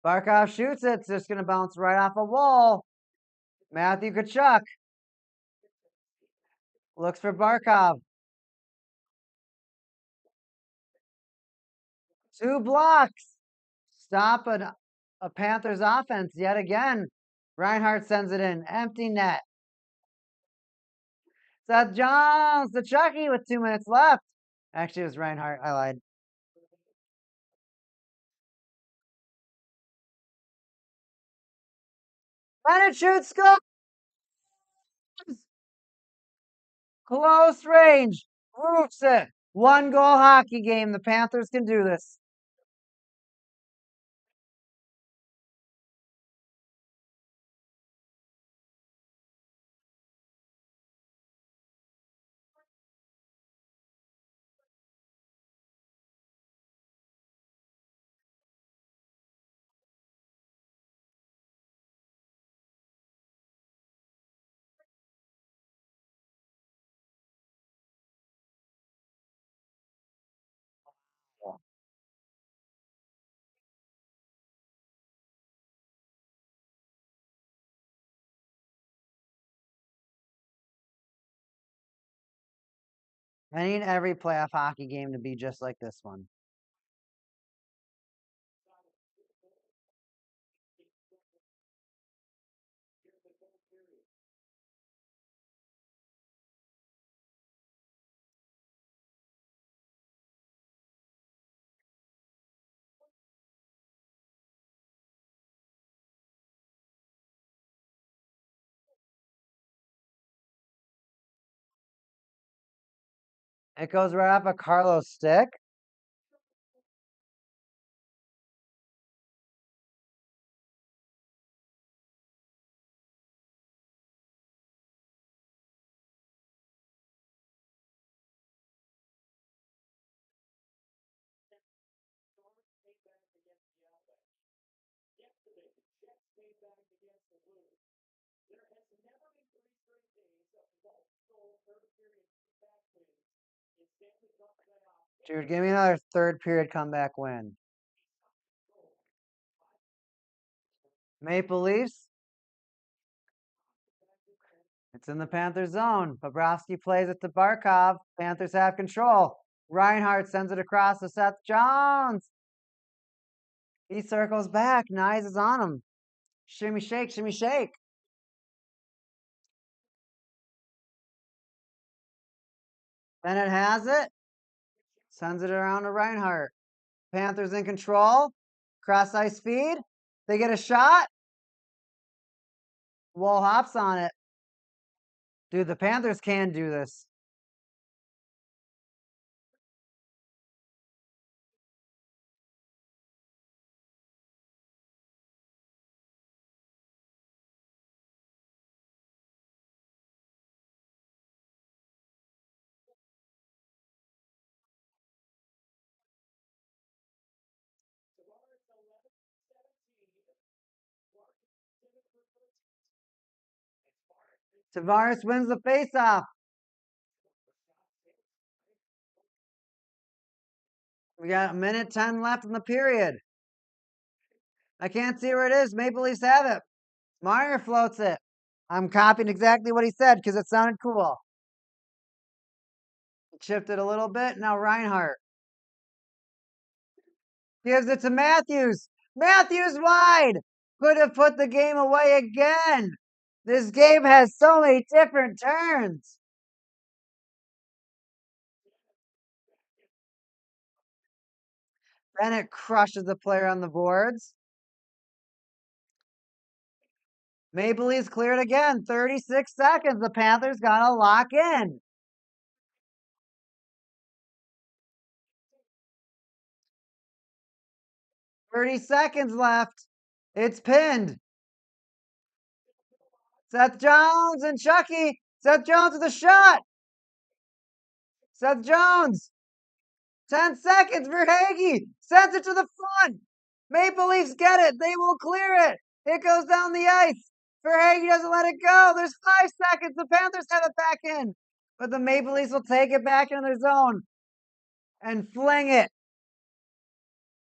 Barkov shoots it. It's just going to bounce right off a wall. Matthew Tkachuk looks for Barkov. 2 blocks. Stop a Panthers offense yet again. Reinhart sends it in. Empty net. Seth Jones to Chucky with 2 minutes left. Actually, it was Reinhart. I lied. And it shoots, scores! Close range. Roofs it. 1-goal hockey game. The Panthers can do this. I need every playoff hockey game to be just like this one. It goes right off a Carlos stick. Dude, give me another third period comeback win. Maple Leafs. It's in the Panthers zone. Bobrovsky plays it to Barkov. Panthers have control. Reinhart sends it across to Seth Jones. He circles back. Nyes is on him. Shimmy shake, shimmy shake. Bennett has it. Sends it around to Reinhart. Panthers in control. Cross ice feed. They get a shot. Wall hops on it. Dude, the Panthers can do this. Tavares wins the faceoff. We got 1:10 left in the period. I can't see where it is. Maple Leafs have it. Meyer floats it. I'm copying exactly what he said because it sounded cool. Chipped it a little bit. Now Reinhart. Gives it to Matthews. Matthews wide. Could have put the game away again. This game has so many different turns. Bennett crushes the player on the boards. Maple Leafs cleared again. 36 seconds. The Panthers got to lock in. Thirty seconds left. It's pinned. Seth Jones and Chucky. Seth Jones with a shot. Seth Jones. 10 seconds. Verhage sends it to the front. Maple Leafs get it. They will clear it. It goes down the ice. Verhage doesn't let it go. There's 5 seconds. The Panthers have it back in. But the Maple Leafs will take it back into their zone and fling it.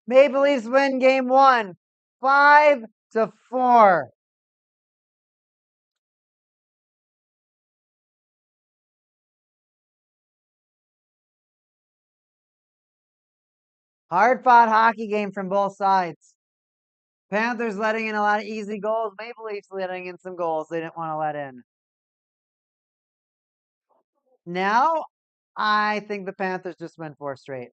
Maple Leafs win game 1, 5-4. Hard-fought hockey game from both sides. Panthers letting in a lot of easy goals. Maple Leafs letting in some goals they didn't want to let in. Now, I think the Panthers just win 4 straight.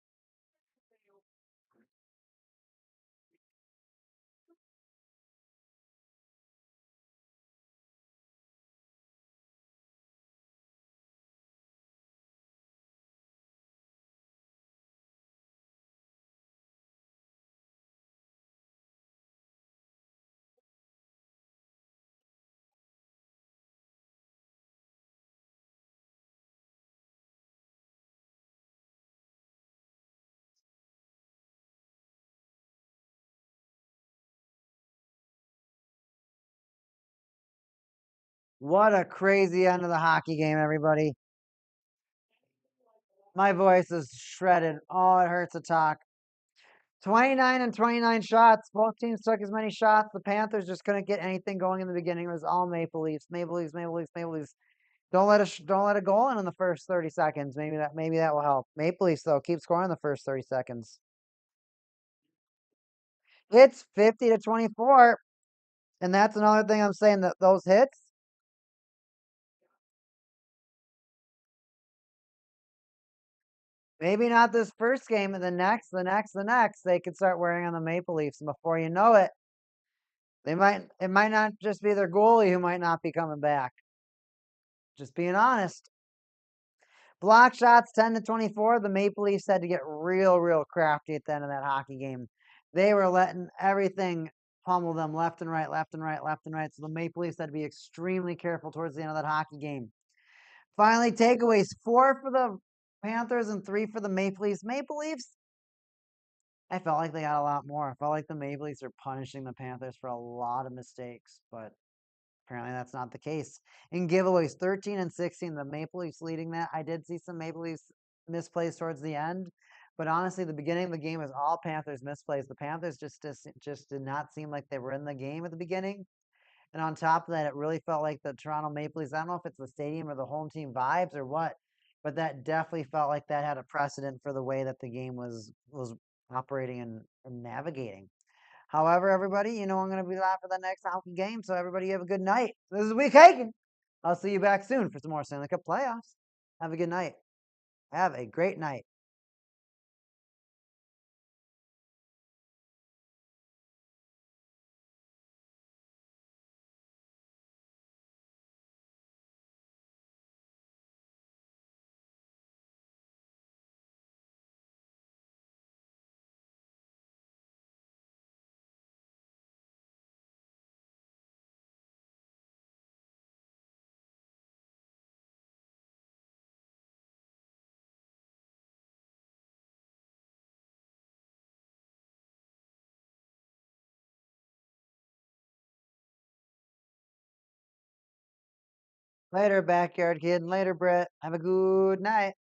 What a crazy end of the hockey game, everybody. My voice is shredded. Oh, it hurts to talk. 29 and 29 shots. Both teams took as many shots. The Panthers just couldn't get anything going in the beginning. It was all Maple Leafs. Maple Leafs, Maple Leafs, Maple Leafs. Don't let a goal in the first 30 seconds. Maybe that will help. Maple Leafs though keep scoring the first 30 seconds. It's 50-24, and that's another thing I'm saying that those hits. Maybe not this first game, and the next. They could start wearing on the Maple Leafs, and before you know it, it might not just be their goalie who might not be coming back. Just being honest. Block shots 10-24. The Maple Leafs had to get real crafty at the end of that hockey game. They were letting everything pummel them left and right, left and right, left and right. So the Maple Leafs had to be extremely careful towards the end of that hockey game. Finally, takeaways 4 for the Panthers and 3 for the Maple Leafs. Maple Leafs, I felt like they got a lot more. I felt like the Maple Leafs are punishing the Panthers for a lot of mistakes, but apparently that's not the case. In giveaways, 13 and 16, the Maple Leafs leading that. I did see some Maple Leafs misplays towards the end, but honestly, the beginning of the game was all Panthers misplays. The Panthers just did not seem like they were in the game at the beginning. And on top of that, it really felt like the Toronto Maple Leafs. I don't know if it's the stadium or the home team vibes or what, but that definitely felt like that had a precedent for the way that the game was operating and navigating. However, everybody, I'm going to be live for the next hockey game. So everybody have a good night. This is Week Hagen. I'll see you back soon for some more Stanley Cup playoffs. Have a good night. Have a great night. Later, backyard kid. Later, Brett. Have a good night.